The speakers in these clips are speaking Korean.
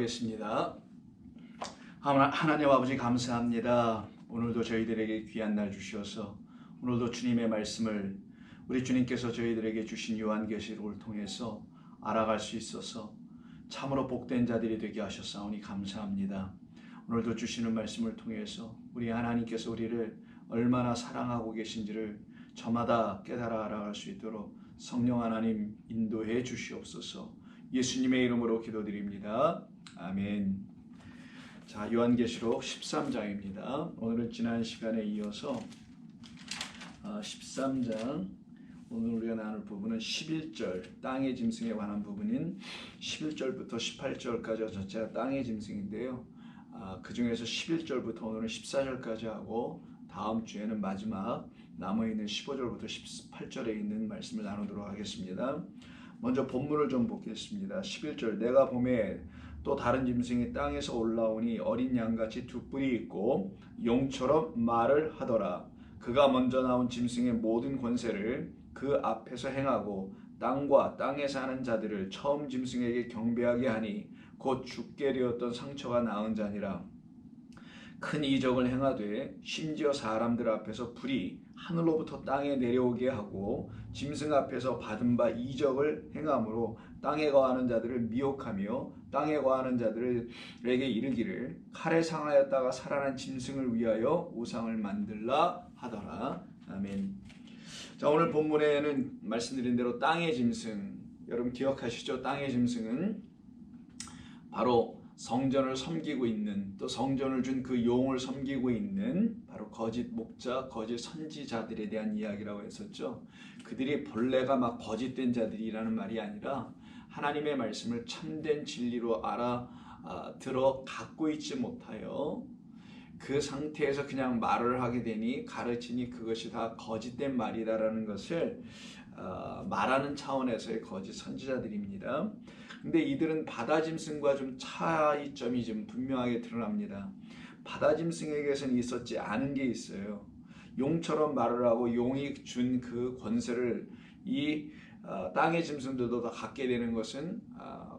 기도하겠습니다. 하나님 아버지 감사합니다. 오늘도 저희들에게 귀한 날 주셔서 오늘도 주님의 말씀을 우리 주님께서 저희들에게 주신 요한계시록을 통해서 알아갈 수 있어서 참으로 복된 자들이 되게 하셨사오니 감사합니다. 오늘도 주시는 말씀을 통해서 우리 하나님께서 우리를 얼마나 사랑하고 계신지를 저마다 깨달아 알아갈 수 있도록 성령 하나님 인도해 주시옵소서. 예수님의 이름으로 기도드립니다. 아멘. 자, 요한계시록 13장입니다. 오늘은 지난 시간에 이어서 13장 오늘 우리가 나눌 부분은 11절 땅의 짐승에 관한 부분인 11절부터 18절까지 전체가 땅의 짐승인데요. 그 중에서 11절부터 오늘은 14절까지 하고 다음 주에는 마지막 남아있는 15절부터 18절에 있는 말씀을 나누도록 하겠습니다. 먼저 본문을 좀 보겠습니다. 11절 내가 보매 또 다른 짐승이 땅에서 올라오니 어린 양같이 두 뿔이 있고 용처럼 말을 하더라. 그가 먼저 나온 짐승의 모든 권세를 그 앞에서 행하고 땅과 땅에 사는 자들을 처음 짐승에게 경배하게 하니 곧 죽게 되었던 상처가 나은 자니라. 큰 이적을 행하되 심지어 사람들 앞에서 불이 하늘로부터 땅에 내려오게 하고 짐승 앞에서 받은 바 이적을 행함으로 땅에 거하는 자들을 미혹하며 땅에 거하는 자들에게 이르기를 칼에 상하였다가 살아난 짐승을 위하여 우상을 만들라 하더라. 아멘. 자, 오늘 본문에는 말씀드린 대로 땅의 짐승, 여러분 기억하시죠? 땅의 짐승은 바로 성전을 섬기고 있는, 또 성전을 준 그 용을 섬기고 있는 바로 거짓 목자, 거짓 선지자들에 대한 이야기라고 했었죠. 그들이 본래가 막 거짓된 자들이라는 말이 아니라 하나님의 말씀을 참된 진리로 들어 갖고 있지 못하여 그 상태에서 그냥 말을 하게 되니 가르치니 그것이 다 거짓된 말이다라는 것을 말하는 차원에서의 거짓 선지자들입니다. 근데 이들은 바다짐승과 좀 차이점이 좀 분명하게 드러납니다. 바다짐승에게서는 있었지 않은 게 있어요. 용처럼 말을 하고 용이 준 그 권세를 이 땅의 짐승들도 다 갖게 되는 것은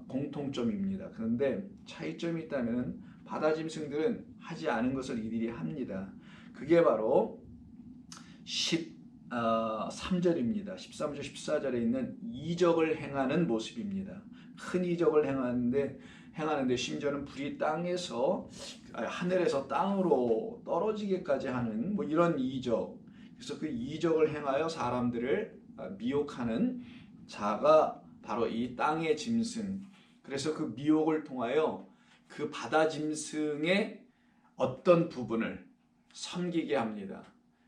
공통점입니다. 그런데 차이점이 있다면 바다짐승들은 하지 않은 것을 이들이 합니다. 그게 바로 13절입니다. 13절 14절에 있는 이적을 행하는 모습입니다. 큰 이적을 행하는데 심지어는 불이 하늘에서 땅으로 떨어지게까지 하는 뭐 이런 이적. 그래서 그 이적을 행하여 사람들을 미혹하는 자가 바로 이 땅의 짐승. 그래서 그 미혹을 통하여 그 바다 짐승의 어떤 부분을 섬기게 합니다.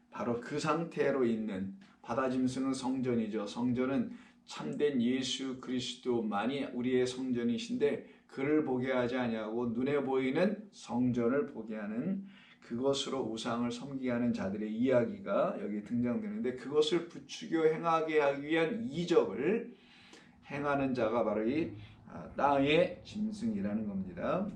바로 그 상태로 있는 바다 짐승은 성전이죠. 성전은 참된 예수 그리스도만이 우리의 성전이신데 그를 보게 하지 아니하고 눈에 보이는 성전을 보게 하는 그것으로 우상을 섬기게 하는 자들의 이야기가 여기 등장되는데 그것을 부추겨 행하게 하기 위한 이적을 행하는 자가 바로 이 땅의 짐승이라는 겁니다.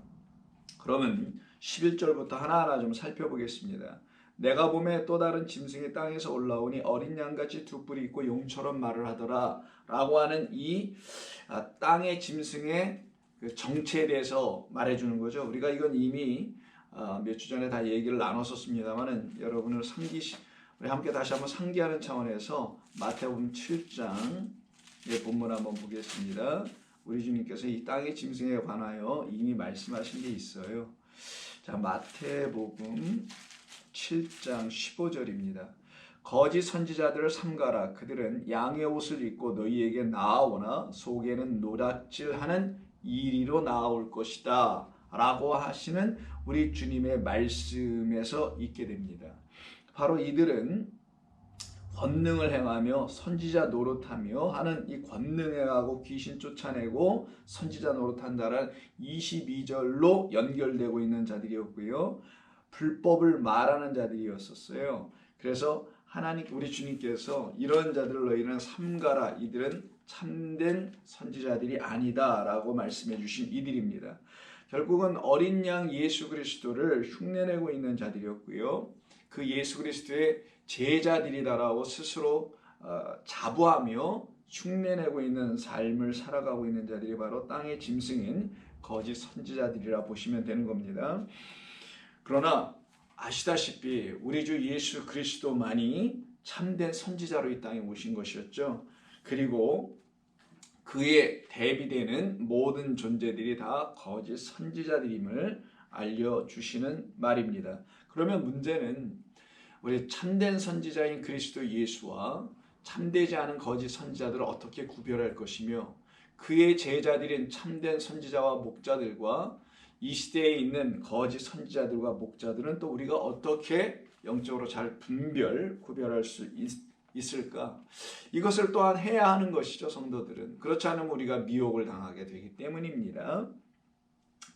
그러면 11절부터 하나하나 좀 살펴보겠습니다. 내가 보매 또 다른 짐승이 땅에서 올라오니 어린 양같이 두 뿔이 있고 용처럼 말을 하더라 라고 하는 이 땅의 짐승의 그 정체에 대해서 말해주는 거죠. 우리가 이건 이미 몇 주 전에 다 얘기를 나눴었습니다만은 여러분을 우리 함께 다시 한번 상기하는 차원에서 마태복음 7장의 본문 한번 보겠습니다. 우리 주님께서 이 땅의 짐승에 관하여 이미 말씀하신 게 있어요. 자, 마태복음 7장 15절입니다. 거짓 선지자들을 삼가라. 그들은 양의 옷을 입고 너희에게 나아오나 속에는 노략질하는 이리로 나아올 것이다 라고 하시는 우리 주님의 말씀에서 있게 됩니다. 바로 이들은 권능을 행하며 선지자 노릇하며 하는 이 권능 행하고 귀신 쫓아내고 선지자 노릇한다라는 22절로 연결되고 있는 자들이었고요. 불법을 말하는 자들이었었어요. 그래서 우리 주님께서 이런 자들을 너희는 삼가라. 이들은 참된 선지자들이 아니다 라고 말씀해 주신 이들입니다. 결국은 어린 양 예수 그리스도를 흉내내고 있는 자들이었고요. 그 예수 그리스도의 제자들이다라고 스스로 자부하며 흉내내고 있는 삶을 살아가고 있는 자들이 바로 땅의 짐승인 거짓 선지자들이라 보시면 되는 겁니다. 그러나 아시다시피 우리 주 예수 그리스도만이 참된 선지자로 이 땅에 오신 것이었죠. 그리고 그에 대비되는 모든 존재들이 다 거짓 선지자들임을 알려주시는 말입니다. 그러면 문제는 우리 참된 선지자인 그리스도 예수와 참되지 않은 거짓 선지자들을 어떻게 구별할 것이며 그의 제자들인 참된 선지자와 목자들과 이 시대에 있는 거짓 선지자들과 목자들은 또 우리가 어떻게 영적으로 잘 구별할 수 있을까? 이것을 또한 해야 하는 것이죠, 성도들은. 그렇지 않으면 우리가 미혹을 당하게 되기 때문입니다.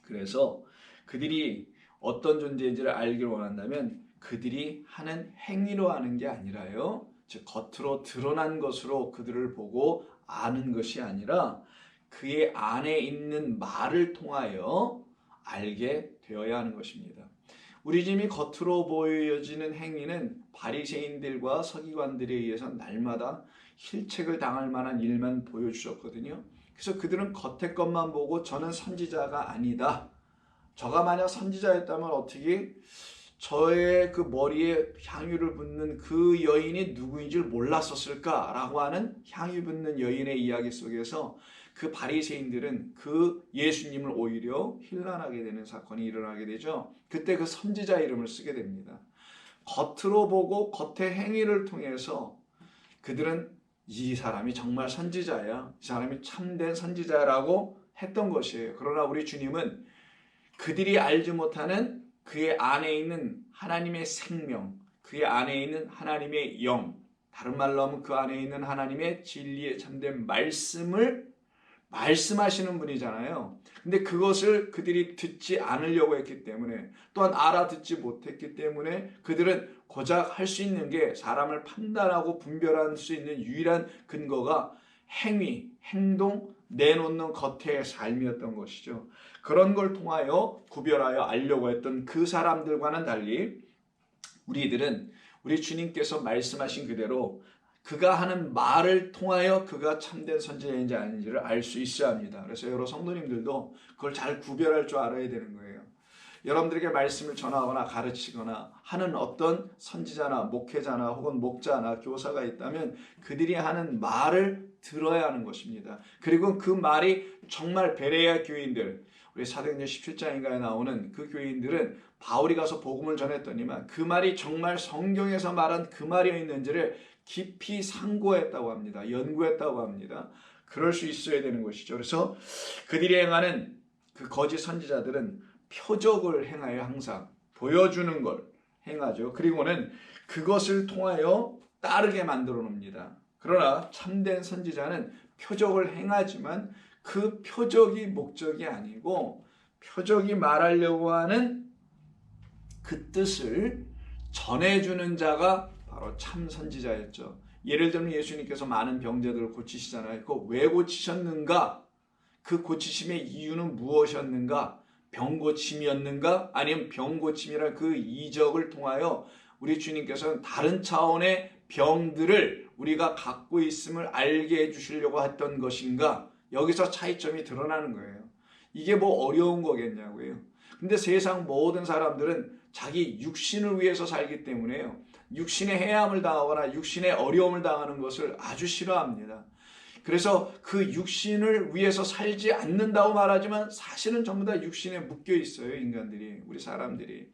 그래서 그들이 어떤 존재인지를 알기를 원한다면 그들이 하는 행위로 아는 게 아니라요, 즉 겉으로 드러난 것으로 그들을 보고 아는 것이 아니라 그의 안에 있는 말을 통하여 알게 되어야 하는 것입니다. 우리 주님이 겉으로 보여지는 행위는 바리새인들과 서기관들에 의해서 날마다 힐책을 당할 만한 일만 보여주셨거든요. 그래서 그들은 겉의 것만 보고 저는 선지자가 아니다. 저가 만약 선지자였다면 어떻게 저의 그 머리에 향유를 붓는 그 여인이 누구인지를 몰랐었을까라고 하는 향유 붓는 여인의 이야기 속에서 그 바리새인들은 그 예수님을 오히려 힐난하게 되는 사건이 일어나게 되죠. 그때 그 선지자 이름을 쓰게 됩니다. 겉으로 보고 겉의 행위를 통해서 그들은 이 사람이 정말 선지자야, 이 사람이 참된 선지자라고 했던 것이에요. 그러나 우리 주님은 그들이 알지 못하는 그의 안에 있는 하나님의 생명, 그의 안에 있는 하나님의 영, 다른 말로 하면 그 안에 있는 하나님의 진리의 참된 말씀을 말씀하시는 분이잖아요. 근데 그것을 그들이 듣지 않으려고 했기 때문에, 또한 알아듣지 못했기 때문에 그들은 고작 할 수 있는 게 사람을 판단하고 분별할 수 있는 유일한 근거가 행위, 행동, 내놓는 겉의 삶이었던 것이죠. 그런 걸 통하여 구별하여 알려고 했던 그 사람들과는 달리 우리들은 우리 주님께서 말씀하신 그대로 그가 하는 말을 통하여 그가 참된 선지자인지 아닌지를 알 수 있어야 합니다. 그래서 여러 성도님들도 그걸 잘 구별할 줄 알아야 되는 거예요. 여러분들에게 말씀을 전하거나 가르치거나 하는 어떤 선지자나 목회자나 혹은 목자나 교사가 있다면 그들이 하는 말을 들어야 하는 것입니다. 그리고 그 말이 정말 베레아 교인들, 우리 사도행전 17장인가에 나오는 그 교인들은 바울이 가서 복음을 전했더니만 그 말이 정말 성경에서 말한 그 말이었는지를 깊이 상고했다고 합니다. 연구했다고 합니다. 그럴 수 있어야 되는 것이죠. 그래서 그들이 행하는 그 거짓 선지자들은 표적을 행하여 항상 보여주는 걸 행하죠. 그리고는 그것을 통하여 따르게 만들어 놓습니다. 그러나 참된 선지자는 표적을 행하지만 그 표적이 목적이 아니고 표적이 말하려고 하는 그 뜻을 전해주는 자가 바로 참 선지자였죠. 예를 들면 예수님께서 많은 병자들을 고치시잖아요. 그거 왜 고치셨는가? 그 고치심의 이유는 무엇이었는가? 병고침이었는가? 아니면 병고침이란 그 이적을 통하여 우리 주님께서는 다른 차원의 병들을 우리가 갖고 있음을 알게 해주시려고 했던 것인가? 여기서 차이점이 드러나는 거예요. 이게 뭐 어려운 거겠냐고요. 근데 세상 모든 사람들은 자기 육신을 위해서 살기 때문에요. 육신의 해함을 당하거나 육신의 어려움을 당하는 것을 아주 싫어합니다. 그래서 그 육신을 위해서 살지 않는다고 말하지만 사실은 전부 다 육신에 묶여 있어요. 인간들이, 우리 사람들이.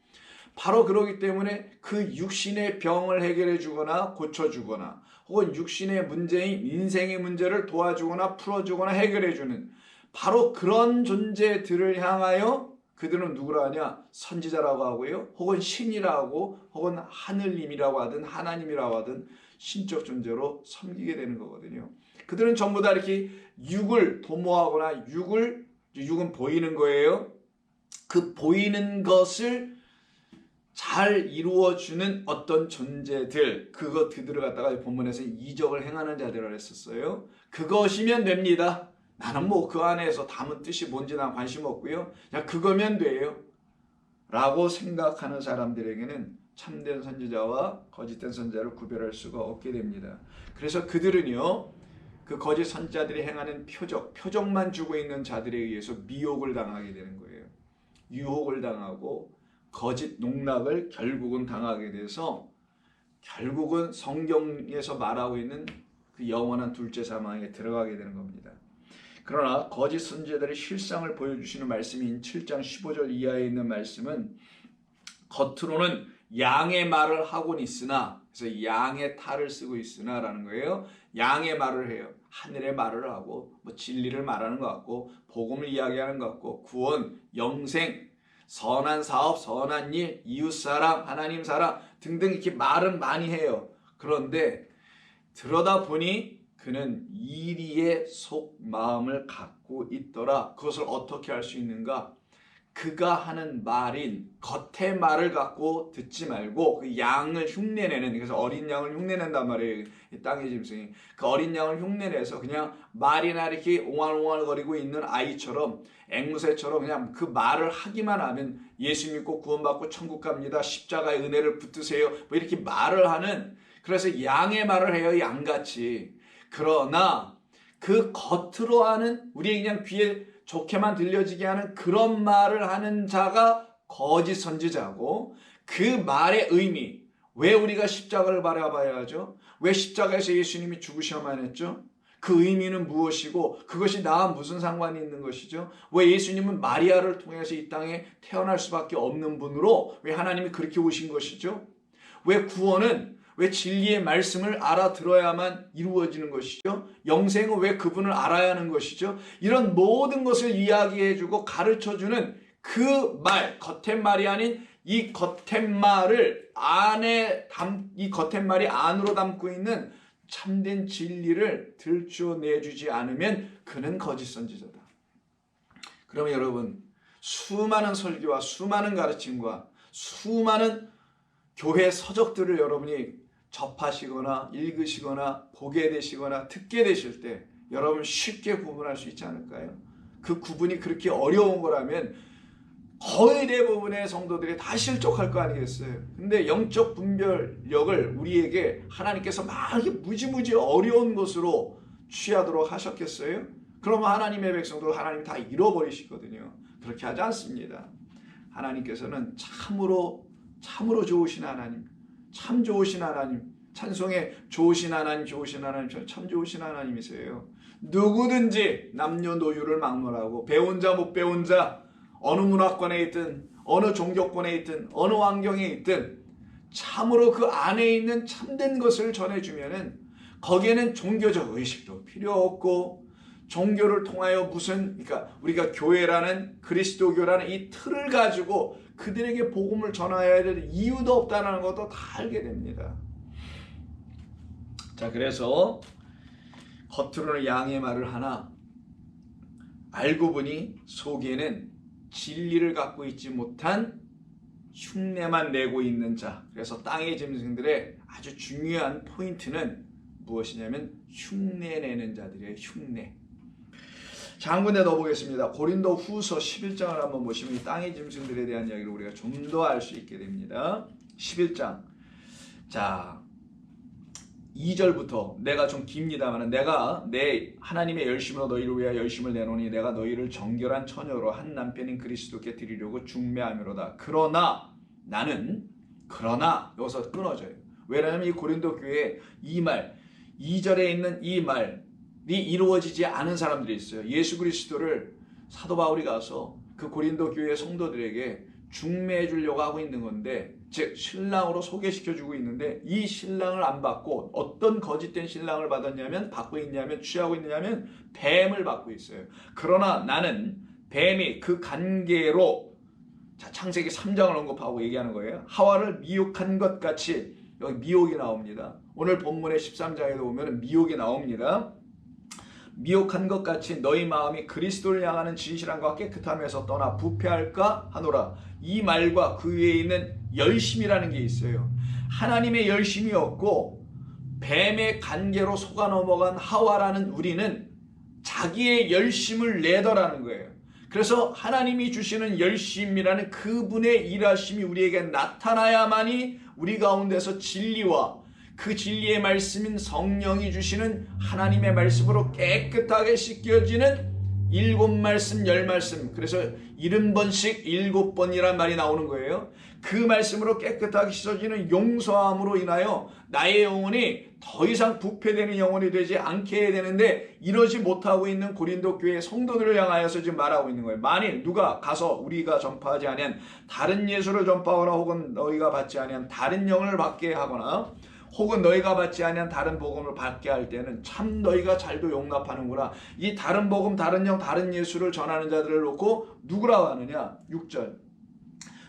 바로 그러기 때문에 그 육신의 병을 해결해 주거나 고쳐주거나 혹은 육신의 문제인 인생의 문제를 도와주거나 풀어주거나 해결해 주는 바로 그런 존재들을 향하여 그들은 누구라 하냐? 선지자라고 하고요. 혹은 신이라고 혹은 하늘님이라고 하든 하나님이라고 하든 신적 존재로 섬기게 되는 거거든요. 그들은 전부 다 이렇게 육을 도모하거나 육은 보이는 거예요. 그 보이는 것을 잘 이루어주는 어떤 존재들, 그들을 갖다가 본문에서 이적을 행하는 자들을 했었어요. 그것이면 됩니다. 나는 뭐 그 안에서 담은 뜻이 뭔지 난 관심 없고요. 야, 그거면 돼요. 라고 생각하는 사람들에게는 참된 선지자와 거짓된 선지자를 구별할 수가 없게 됩니다. 그래서 그들은요, 그 거짓 선지자들이 행하는 표적만 주고 있는 자들에 의해서 미혹을 당하게 되는 거예요. 유혹을 당하고 거짓 농락을 결국은 당하게 돼서 결국은 성경에서 말하고 있는 그 영원한 둘째 사망에 들어가게 되는 겁니다. 그러나 거짓 선지자들의 실상을 보여주시는 말씀인 7장 15절 이하에 있는 말씀은 겉으로는 양의 말을 하곤 있으나, 그래서 양의 탈을 쓰고 있으나 라는 거예요. 양의 말을 해요. 하늘의 말을 하고 뭐 진리를 말하는 것 같고 복음을 이야기하는 것 같고 구원, 영생, 선한 사업, 선한 일, 이웃사랑, 하나님 사랑 등등 이렇게 말은 많이 해요. 그런데 들여다 보니 그는 이리의 속마음을 갖고 있더라. 그것을 어떻게 할 수 있는가? 그가 하는 말인 겉의 말을 갖고 듣지 말고 그 양을 흉내내는, 그래서 어린 양을 흉내낸단 말이에요. 이 땅의 짐승이. 그 어린 양을 흉내내서 그냥 말이나 이렇게 옹알옹알거리고 있는 아이처럼, 앵무새처럼 그냥 그 말을 하기만 하면 예수 믿고 구원받고 천국 갑니다. 십자가의 은혜를 붙드세요. 뭐 이렇게 말을 하는, 그래서 양의 말을 해요. 양같이. 그러나 그 겉으로 하는, 우리의 그냥 귀에 좋게만 들려지게 하는 그런 말을 하는 자가 거짓 선지자고, 그 말의 의미, 왜 우리가 십자가를 바라봐야 하죠? 왜 십자가에서 예수님이 죽으셔야만 했죠? 그 의미는 무엇이고 그것이 나와 무슨 상관이 있는 것이죠? 왜 예수님은 마리아를 통해서 이 땅에 태어날 수밖에 없는 분으로 왜 하나님이 그렇게 오신 것이죠? 왜 구원은, 왜 진리의 말씀을 알아들어야만 이루어지는 것이죠? 영생은 왜 그분을 알아야 하는 것이죠? 이런 모든 것을 이야기해주고 가르쳐주는 그 말, 겉의 말이 아닌 이 겉의 말을 이 겉의 말이 안으로 담고 있는 참된 진리를 들춰내주지 않으면 그는 거짓 선지자다. 그러면 여러분, 수많은 설교와 수많은 가르침과 수많은 교회 서적들을 여러분이 접하시거나 읽으시거나 보게 되시거나 듣게 되실 때 여러분 쉽게 구분할 수 있지 않을까요? 그 구분이 그렇게 어려운 거라면 거의 대부분의 성도들이 다 실족할 거 아니겠어요? 근데 영적 분별력을 우리에게 하나님께서 막 이렇게 무지무지 어려운 것으로 취하도록 하셨겠어요? 그러면 하나님의 백성도 하나님이 다 잃어버리시거든요. 그렇게 하지 않습니다. 하나님께서는 참으로 좋으신 하나님, 참 좋으신 하나님, 찬송에 좋으신 하나님, 참 좋으신 하나님이세요. 누구든지 남녀노유를 막론하고 배운 자 못 배운 자, 어느 문화권에 있든 어느 종교권에 있든 어느 환경에 있든 참으로 그 안에 있는 참된 것을 전해주면은 거기에는 종교적 의식도 필요 없고, 종교를 통하여 그러니까 우리가 교회라는, 그리스도교라는 이 틀을 가지고 그들에게 복음을 전해야 될 이유도 없다는 것도 다 알게 됩니다. 자, 그래서 겉으로는 양의 말을 하나 알고 보니 속에는 진리를 갖고 있지 못한 흉내만 내고 있는 자. 그래서 땅의 짐승들의 아주 중요한 포인트는 무엇이냐면 흉내내는 자들이에요. 흉내. 자, 한 군데 더 보겠습니다. 고린도 후서 11장을 한번 보시면 이 땅의 짐승들에 대한 이야기를 우리가 좀 더 알 수 있게 됩니다. 11장. 자, 2절부터 내가 좀 깁니다만, 내가 내 하나님의 열심으로 너희를 위하여 열심을 내노니 내가 너희를 정결한 처녀로 한 남편인 그리스도께 드리려고 중매하미로다. 그러나 여기서 끊어져요. 왜냐하면 이 고린도 교회에 이 말, 2절에 있는 이 말이 이루어지지 않은 사람들이 있어요. 예수 그리스도를 사도 바울이 가서 그 고린도 교회 성도들에게 중매해 주려고 하고 있는 건데, 즉 신랑으로 소개시켜주고 있는데 이 신랑을 안 받고 어떤 거짓된 신랑을 받고 있냐면 취하고 있느냐면 뱀을 받고 있어요. 그러나 나는 뱀이 그 관계로, 자, 창세기 3장을 언급하고 얘기하는 거예요. 하와를 미혹한 것 같이, 여기 미혹이 나옵니다. 오늘 본문의 13장에도 보면 미혹이 나옵니다. 미혹한 것 같이 너희 마음이 그리스도를 향하는 진실함과 깨끗함에서 떠나 부패할까 하노라. 이 말과 그 위에 있는 열심이라는 게 있어요. 하나님의 열심이 없고 뱀의 관계로 속아 넘어간 하와라는 우리는 자기의 열심을 내더라는 거예요. 그래서 하나님이 주시는 열심이라는 그분의 일하심이 우리에게 나타나야만이 우리 가운데서 진리와 그 진리의 말씀인 성령이 주시는 하나님의 말씀으로 깨끗하게 씻겨지는 7말씀, 10말씀, 그래서 70번씩 7번이란 말이 나오는 거예요. 그 말씀으로 깨끗하게 씻어지는 용서함으로 인하여 나의 영혼이 더 이상 부패되는 영혼이 되지 않게 해야 되는데, 이러지 못하고 있는 고린도 교회 성도들을 향하여서 지금 말하고 있는 거예요. 만일 누가 가서 우리가 전파하지 아니한 다른 예수를 전파하거나, 혹은 너희가 받지 아니한 다른 영을 받게 하거나, 혹은 너희가 받지 아니한 다른 복음을 받게 할 때는 참 너희가 잘도 용납하는구나. 이 다른 복음, 다른 영, 다른 예수를 전하는 자들을 놓고 누구라고 하느냐? 6절.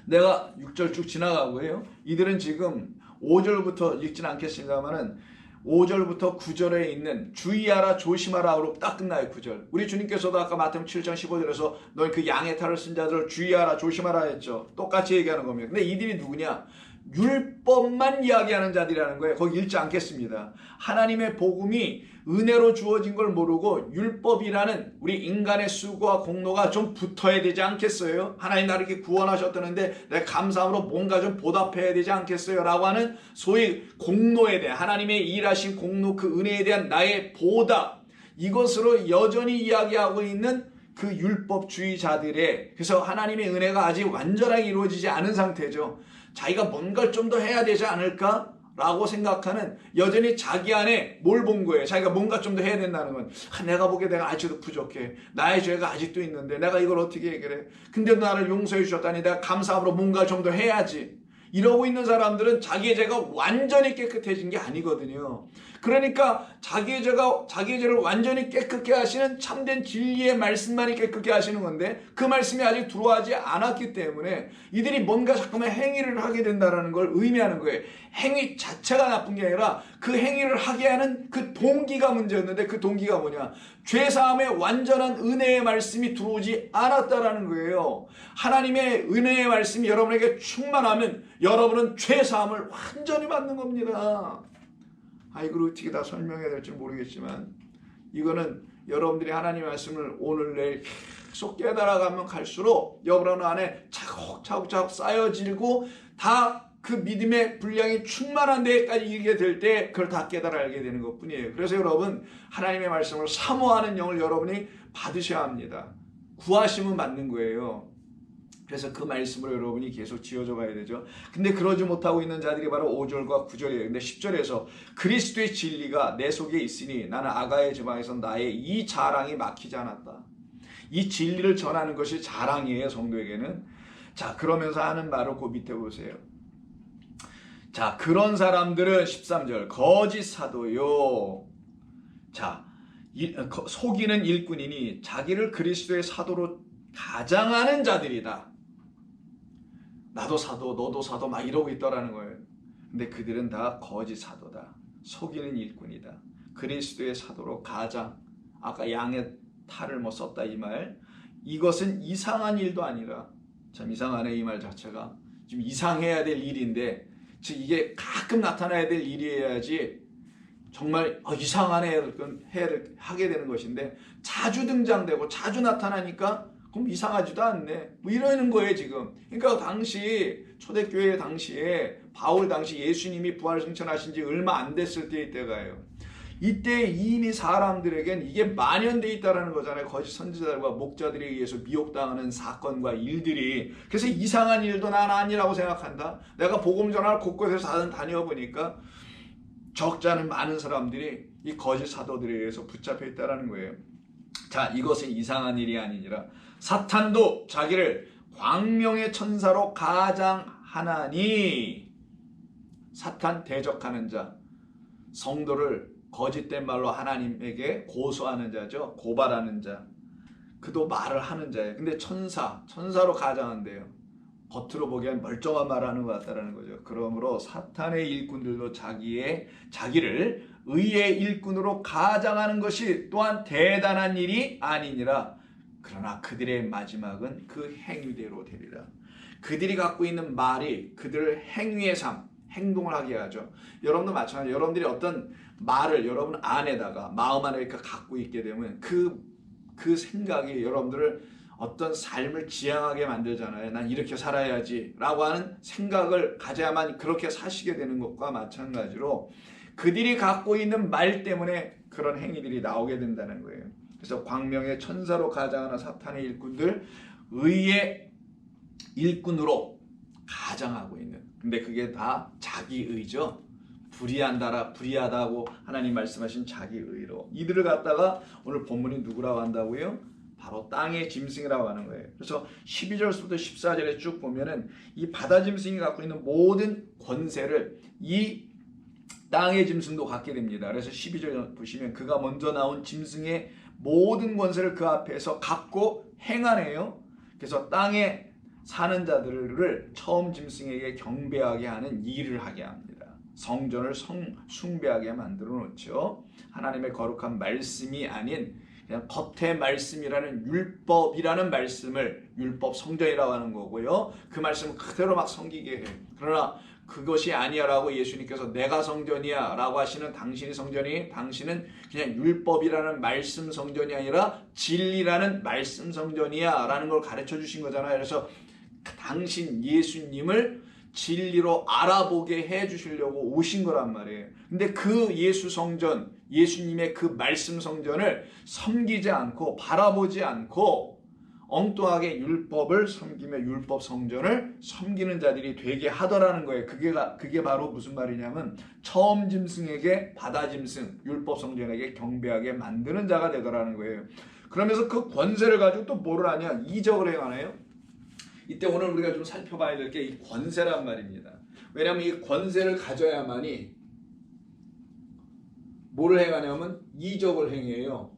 내가 6절 쭉 지나가고 해요. 이들은 지금 5절부터 읽지는 않겠습니다만은 5절부터 9절에 있는 주의하라 조심하라로 딱 끝나요. 9절. 우리 주님께서도 아까 마태복음 7장 15절에서 너희 그 양의 탈을 쓴 자들을 주의하라 조심하라 했죠. 똑같이 얘기하는 겁니다. 근데 이들이 누구냐? 율법만 이야기하는 자들이라는 거예요. 거기 읽지 않겠습니다. 하나님의 복음이 은혜로 주어진 걸 모르고 율법이라는 우리 인간의 수고와 공로가 좀 붙어야 되지 않겠어요? 하나님 나를 이렇게 구원하셨다는데 내가 감사함으로 뭔가 좀 보답해야 되지 않겠어요? 라고 하는 소위 공로에 대한, 하나님의 일하신 공로, 그 은혜에 대한 나의 보답, 이것으로 여전히 이야기하고 있는 그 율법주의자들의, 그래서 하나님의 은혜가 아직 완전하게 이루어지지 않은 상태죠. 자기가 뭔가를 좀 더 해야 되지 않을까? 라고 생각하는, 여전히 자기 안에 뭘 본 거예요? 자기가 뭔가 좀 더 해야 된다는 건, 내가 보기에 내가 아직도 부족해. 나의 죄가 아직도 있는데 내가 이걸 어떻게 해결해? 근데 나를 용서해 주셨다니 내가 감사함으로 뭔가 좀 더 해야지. 이러고 있는 사람들은 자기의 죄가 완전히 깨끗해진 게 아니거든요. 그러니까 자기의 죄를 완전히 깨끗게 하시는 참된 진리의 말씀만이 깨끗게 하시는 건데, 그 말씀이 아직 들어오지 않았기 때문에 이들이 뭔가 자꾸만 행위를 하게 된다는 걸 의미하는 거예요. 행위 자체가 나쁜 게 아니라 그 행위를 하게 하는 그 동기가 문제였는데, 그 동기가 뭐냐? 죄사함의 완전한 은혜의 말씀이 들어오지 않았다라는 거예요. 하나님의 은혜의 말씀이 여러분에게 충만하면 여러분은 죄사함을 완전히 받는 겁니다. 이걸 어떻게 다 설명해야 될지 모르겠지만, 이거는 여러분들이 하나님의 말씀을 오늘 내일 계속 깨달아가면 갈수록 여러분 안에 차곡차곡 쌓여지고, 다 그 믿음의 분량이 충만한 데까지 이르게 될 때 그걸 다 깨달아 알게 되는 것 뿐이에요. 그래서 여러분, 하나님의 말씀을 사모하는 영을 여러분이 받으셔야 합니다. 구하시면 받는 거예요. 그래서 그 말씀으로 여러분이 계속 지어져 가야 되죠. 근데 그러지 못하고 있는 자들이 바로 5절과 9절이에요. 근데 10절에서 그리스도의 진리가 내 속에 있으니 나는 아가야 지방에서 나의 이 자랑이 막히지 않았다. 이 진리를 전하는 것이 자랑이에요, 성도에게는. 자, 그러면서 하는 말을 그 밑에 보세요. 자, 그런 사람들은 13절 거짓 사도요. 자, 속이는 일꾼이니 자기를 그리스도의 사도로 가장하는 자들이다. 나도 사도, 너도 사도 막 이러고 있더라는 거예요. 근데 그들은 다 거짓 사도다. 속이는 일꾼이다. 그리스도의 사도로 가장, 아까 양의 탈을 썼다 이 말. 이것은 이상한 일도 아니라, 참 이상하네 이 말 자체가. 좀 이상해야 될 일인데, 즉 이게 가끔 나타나야 될 일이어야지 정말 이상하네 하게 되는 것인데, 자주 등장되고 자주 나타나니까 그럼 이상하지도 않네, 이러는 거예요 지금. 그러니까 당시 초대교회 당시에 바울 당시 예수님이 부활승천하신 지 얼마 안 됐을 때가요. 이때 이미 사람들에겐 이게 만연돼 있다라는 거잖아요. 거짓 선지자들과 목자들에 의해서 미혹당하는 사건과 일들이. 그래서 이상한 일도 난 아니라고 생각한다. 내가 복음 전할 곳곳에서 다녀보니까 적지 않은 많은 사람들이 이 거짓 사도들에 의해서 붙잡혀 있다라는 거예요. 자, 이것은 이상한 일이 아니니라 사탄도 자기를 광명의 천사로 가장하나니. 사탄 대적하는 자, 성도를 거짓된 말로 하나님에게 고소하는 자죠. 고발하는 자. 그도 말을 하는 자예요. 근데 천사로 가장한대요. 겉으로 보기엔 멀쩡한 말을 하는 것 같다는 거죠. 그러므로 사탄의 일꾼들도 자기를 의의 일꾼으로 가장하는 것이 또한 대단한 일이 아니니라. 그러나 그들의 마지막은 그 행위대로 되리라. 그들이 갖고 있는 말이 그들을 행위의 삶, 행동을 하게 하죠. 여러분도 마찬가지예요. 여러분들이 어떤 말을 여러분 안에다가, 마음 안에 이렇게 갖고 있게 되면 그 생각이 여러분들을 어떤 삶을 지향하게 만들잖아요. 난 이렇게 살아야지 라고 하는 생각을 가져야만 그렇게 사시게 되는 것과 마찬가지로, 그들이 갖고 있는 말 때문에 그런 행위들이 나오게 된다는 거예요. 그래서 광명의 천사로 가장하는 사탄의 일꾼들, 의의 일꾼으로 가장하고 있는. 근데 그게 다 자기의죠. 불의하다고 하나님 말씀하신 자기의로. 이들을 갖다가 오늘 본문이 누구라고 한다고요? 바로 땅의 짐승이라고 하는 거예요. 그래서 12절부터 14절에 쭉 보면은 이 바다 짐승이 갖고 있는 모든 권세를 이 땅의 짐승도 갖게 됩니다. 그래서 12절 보시면 그가 먼저 나온 짐승의 모든 권세를 그 앞에서 갖고 행하네요. 그래서 땅에 사는 자들을 처음 짐승에게 경배하게 하는 일을 하게 합니다. 성전을 숭배하게 만들어 놓죠. 하나님의 거룩한 말씀이 아닌 그냥 겉의 말씀이라는 율법이라는 말씀을 율법 성전이라고 하는 거고요. 그 말씀을 그대로 막 섬기게 해. 그러나 그것이 아니야라고 예수님께서 내가 성전이야 라고 하시는 당신이 성전이 당신은 그냥 율법이라는 말씀 성전이 아니라 진리라는 말씀 성전이야 라는 걸 가르쳐 주신 거잖아요. 그래서 당신 예수님을 진리로 알아보게 해 주시려고 오신 거란 말이에요. 근데 그 예수 성전, 예수님의 그 말씀 성전을 섬기지 않고 바라보지 않고 엉뚱하게 율법을 섬기며 율법 성전을 섬기는 자들이 되게 하더라는 거예요. 그게 바로 무슨 말이냐면 처음 짐승에게 바다 짐승, 율법 성전에게 경배하게 만드는 자가 되더라는 거예요. 그러면서 그 권세를 가지고 또 뭐를 하냐? 이적을 행하네요. 이때 오늘 우리가 좀 살펴봐야 될 게 이 권세란 말입니다. 왜냐하면 이 권세를 가져야만이 뭐를 행하냐면 이적을 행해요.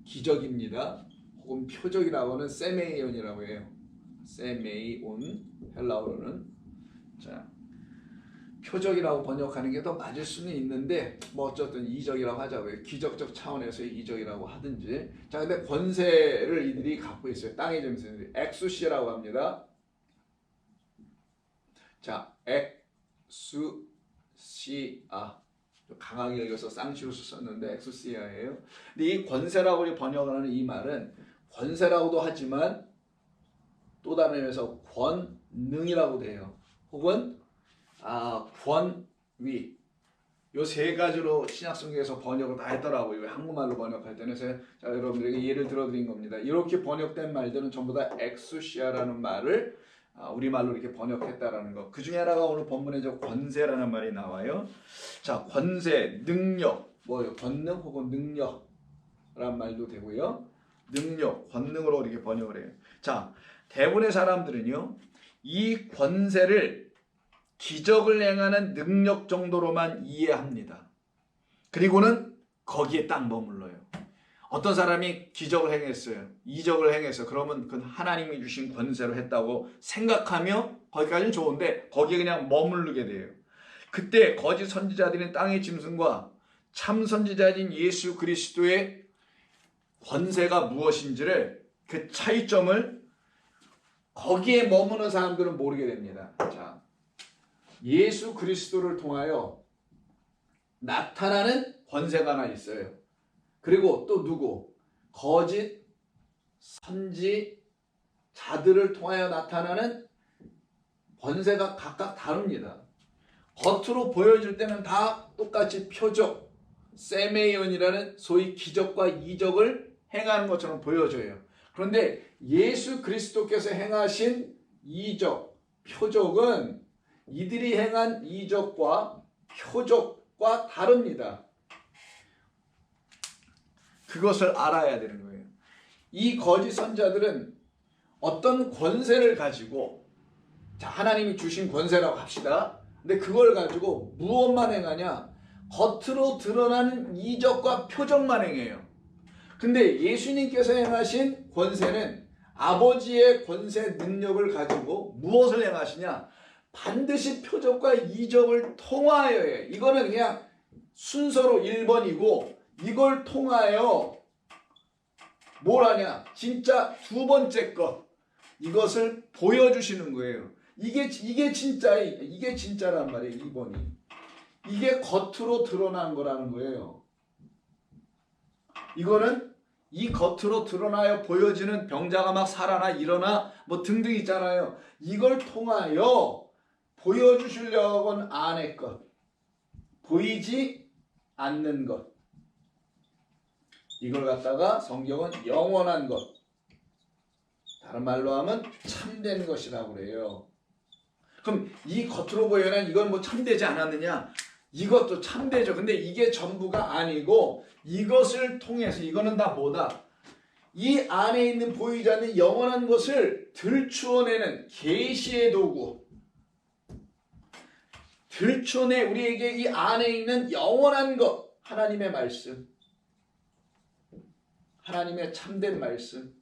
기적입니다. 혹은 표적이라고는 세메이온이라고 해요. 세메이온, 헬라어로는. 자, 표적이라고 번역하는 게 더 맞을 수는 있는데 뭐 어쨌든 이적이라고 하자고요. 기적적 차원에서의 이적이라고 하든지. 자, 근데 권세를 이들이 갖고 있어요. 땅의 짐승들이. 엑수시라고 합니다. 자, 엑수시아. 강하게 읽어서 쌍시로스 썼는데 엑수시아예요. 근데 이 권세라고 번역하는 이 말은 권세라고도 하지만 또 다른 의미에서 권능이라고도 해요. 혹은 권위. 요 세 가지로 신약성경에서 번역을 다 했더라고요. 한국말로 번역할 때는. 그래서 자, 여러분들에게 예를 들어드린 겁니다. 이렇게 번역된 말들은 전부 다 엑수시아라는 말을 우리말로 이렇게 번역했다라는 거. 그 중에 하나가 오늘 본문에 저 권세라는 말이 나와요. 자, 권세, 능력, 뭐요? 권능 혹은 능력이란 말도 되고요. 능력, 권능으로 이렇게 번역을 해요. 자, 대부분의 사람들은요, 이 권세를 기적을 행하는 능력 정도로만 이해합니다. 그리고는 거기에 딱 머물러요. 어떤 사람이 기적을 행했어요. 이적을 행했어요. 그러면 그건 하나님이 주신 권세로 했다고 생각하며 거기까지는 좋은데 거기에 그냥 머무르게 돼요. 그때 거짓 선지자들인 땅의 짐승과 참 선지자인 예수 그리스도의 권세가 무엇인지를 그 차이점을 거기에 머무는 사람들은 모르게 됩니다. 자, 예수 그리스도를 통하여 나타나는 권세가 하나 있어요. 그리고 또 누구? 거짓 선지자들을 통하여 나타나는 권세가 각각 다릅니다. 겉으로 보여줄 때는 다 똑같이 표적, 세메이온이라는 소위 기적과 이적을 행하는 것처럼 보여져요. 그런데 예수 그리스도께서 행하신 이적, 표적은 이들이 행한 이적과 표적과 다릅니다. 그것을 알아야 되는 거예요. 이 거짓 선자들은 어떤 권세를 가지고, 자, 하나님이 주신 권세라고 합시다. 근데 그걸 가지고 무엇만 행하냐? 겉으로 드러나는 이적과 표적만 행해요. 근데 예수님께서 행하신 권세는 아버지의 권세 능력을 가지고 무엇을 행하시냐? 반드시 표적과 이적을 통하여 해. 이거는 그냥 순서로 1번이고 이걸 통하여 뭘 하냐? 진짜 두 번째 것. 이것을 보여주시는 거예요. 이게 진짜란 말이에요. 2번이. 이게 겉으로 드러난 거라는 거예요. 이거는 이 겉으로 드러나여 보여지는 병자가 막 살아나 일어나 뭐 등등 있잖아요. 이걸 통하여 보여주시려고는 안의 것. 보이지 않는 것. 이걸 갖다가 성경은 영원한 것. 다른 말로 하면 참된 것이라고 그래요. 그럼 이 겉으로 보이는 이건 뭐 참되지 않았느냐? 이것도 참되죠. 근데 이게 전부가 아니고 이것을 통해서 이거는 다 뭐다? 이 안에 있는 보이지 않는 영원한 것을 들추어내는 계시의 도구. 들추어내 우리에게 이 안에 있는 영원한 것. 하나님의 말씀. 하나님의 참된 말씀.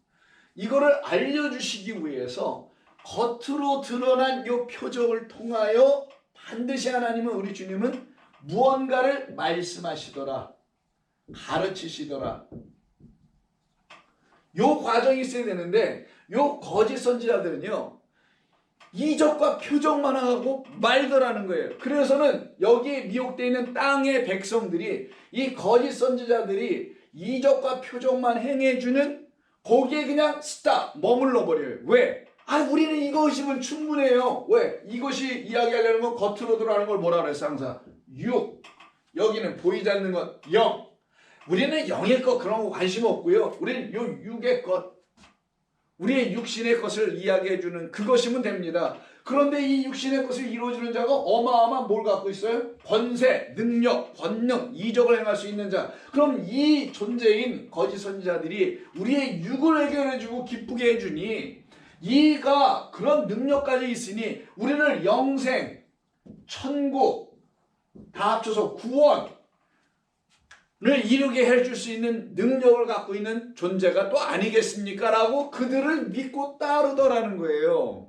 이거를 알려주시기 위해서 겉으로 드러난 이 표적을 통하여 반드시 하나님은 우리 주님은 무언가를 말씀하시더라. 가르치시더라. 요 과정이 있어야 되는데 요 거짓 선지자들은요. 이적과 표적만 하고 말더라는 거예요. 그래서는 여기에 미혹되어 있는 땅의 백성들이 이 거짓 선지자들이 이적과 표적만 행해주는 거기에 그냥 스탑 머물러 버려요. 왜? 우리는 이것이면 충분해요. 왜? 이것이 이야기하려는 건 겉으로 드러나는 걸 뭐라 그랬어 항상? 육. 여기는 보이지 않는 것 영. 우리는 영의 것 그런 거 관심 없고요. 우리는 요 육의 것, 우리의 육신의 것을 이야기해주는 그것이면 됩니다. 그런데 이 육신의 것을 이루어주는 자가 어마어마한 뭘 갖고 있어요? 권세, 능력, 권능, 이적을 행할 수 있는 자. 그럼 이 존재인 거짓 선지자들이 우리의 육을 해결해주고 기쁘게 해주니 이가 그런 능력까지 있으니 우리는 영생, 천국 다 합쳐서 구원을 이루게 해줄 수 있는 능력을 갖고 있는 존재가 또 아니겠습니까? 라고 그들을 믿고 따르더라는 거예요.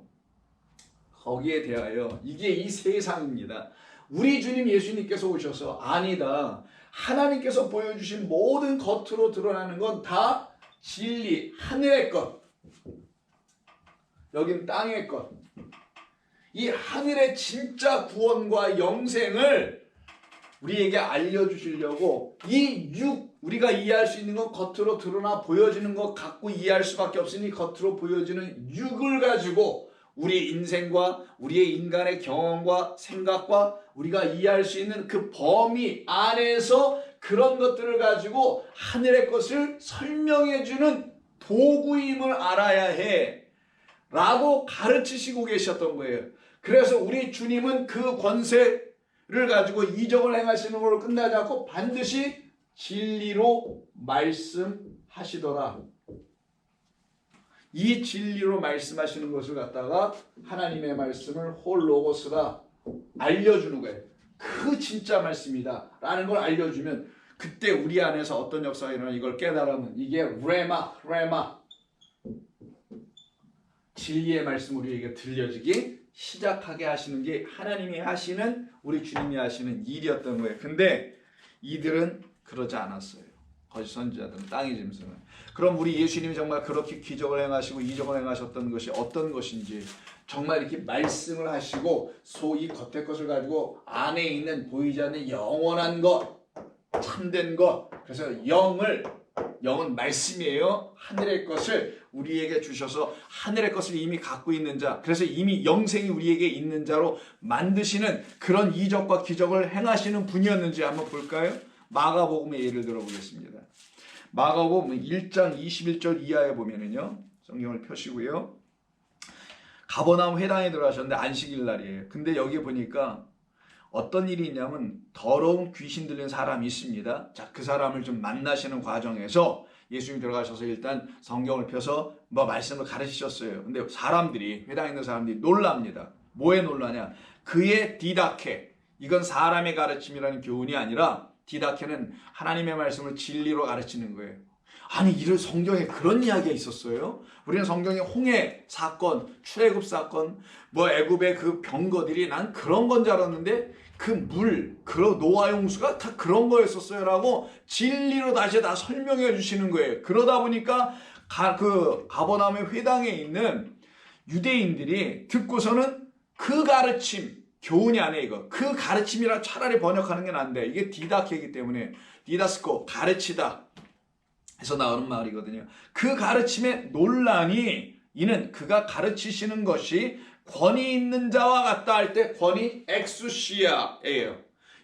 거기에 대하여 이게 이 세상입니다. 우리 주님 예수님께서 오셔서 아니다. 하나님께서 보여주신 모든 겉으로 드러나는 건 다 진리, 하늘의 것. 여긴 땅의 것. 이 하늘의 진짜 구원과 영생을 우리에게 알려주시려고 이 육, 우리가 이해할 수 있는 건 겉으로 드러나 보여지는 것 갖고 이해할 수밖에 없으니 겉으로 보여지는 육을 가지고 우리 인생과 우리의 인간의 경험과 생각과 우리가 이해할 수 있는 그 범위 안에서 그런 것들을 가지고 하늘의 것을 설명해주는 도구임을 알아야 해 라고 가르치시고 계셨던 거예요. 그래서 우리 주님은 그 권세를 가지고 이적을 행하시는 걸로 끝나지 않고 반드시 진리로 말씀하시더라. 이 진리로 말씀하시는 것을 갖다가 하나님의 말씀을 홀로고스라 알려주는 거예요. 그 진짜 말씀이다 라는 걸 알려주면 그때 우리 안에서 어떤 역사가 일어나 이걸 깨달으면 이게 레마 진리의 말씀 우리에게 들려지기 시작하게 하시는 게 하나님이 하시는 우리 주님이 하시는 일이었던 거예요. 근데 이들은 그러지 않았어요. 거짓 선지자들은 땅의 짐승은. 그럼 우리 예수님이 정말 그렇게 기적을 행하시고 이적을 행하셨던 것이 어떤 것인지 정말 이렇게 말씀을 하시고 소위 겉의 것을 가지고 안에 있는 보이지 않는 영원한 것, 참된 것. 그래서 영은 말씀이에요. 하늘의 것을 우리에게 주셔서 하늘의 것을 이미 갖고 있는 자, 그래서 이미 영생이 우리에게 있는 자로 만드시는 그런 이적과 기적을 행하시는 분이었는지 한번 볼까요? 마가복음의 예를 들어보겠습니다. 마가복음 1장 21절 이하에 보면은요. 성경을 펴시고요. 가버나움 회당에 들어가셨는데 안식일 날이에요. 근데 여기 보니까 어떤 일이 있냐면 더러운 귀신 들린 사람이 있습니다. 자, 그 사람을 좀 만나시는 과정에서 예수님 들어가셔서 일단 성경을 펴서 말씀을 가르치셨어요. 근데 사람들이, 회당에 있는 사람들이 놀랍니다. 뭐에 놀라냐? 그의 디다케, 이건 사람의 가르침이라는 교훈이 아니라 디다케는 하나님의 말씀을 진리로 가르치는 거예요. 아니, 이런 성경에 그런 이야기가 있었어요? 우리는 성경에 홍해 사건, 출애굽 사건, 애굽의 그 병거들이 난 그런 건 줄 알았는데 그 물, 그런 노아 홍수가 다 그런 거였었어요 라고 진리로 다시 다 설명해 주시는 거예요. 그러다 보니까 가버나움의 회당에 있는 유대인들이 듣고서는 그 가르침, 교훈이 아니에요 이거. 그 가르침이라 차라리 번역하는 게 난데 이게 디다케이기 때문에 디다스코, 가르치다 해서 나오는 말이거든요. 그 가르침에 논란이 이는 그가 가르치시는 것이 권위 있는 자와 같다 할 때 권위 엑수시아예요.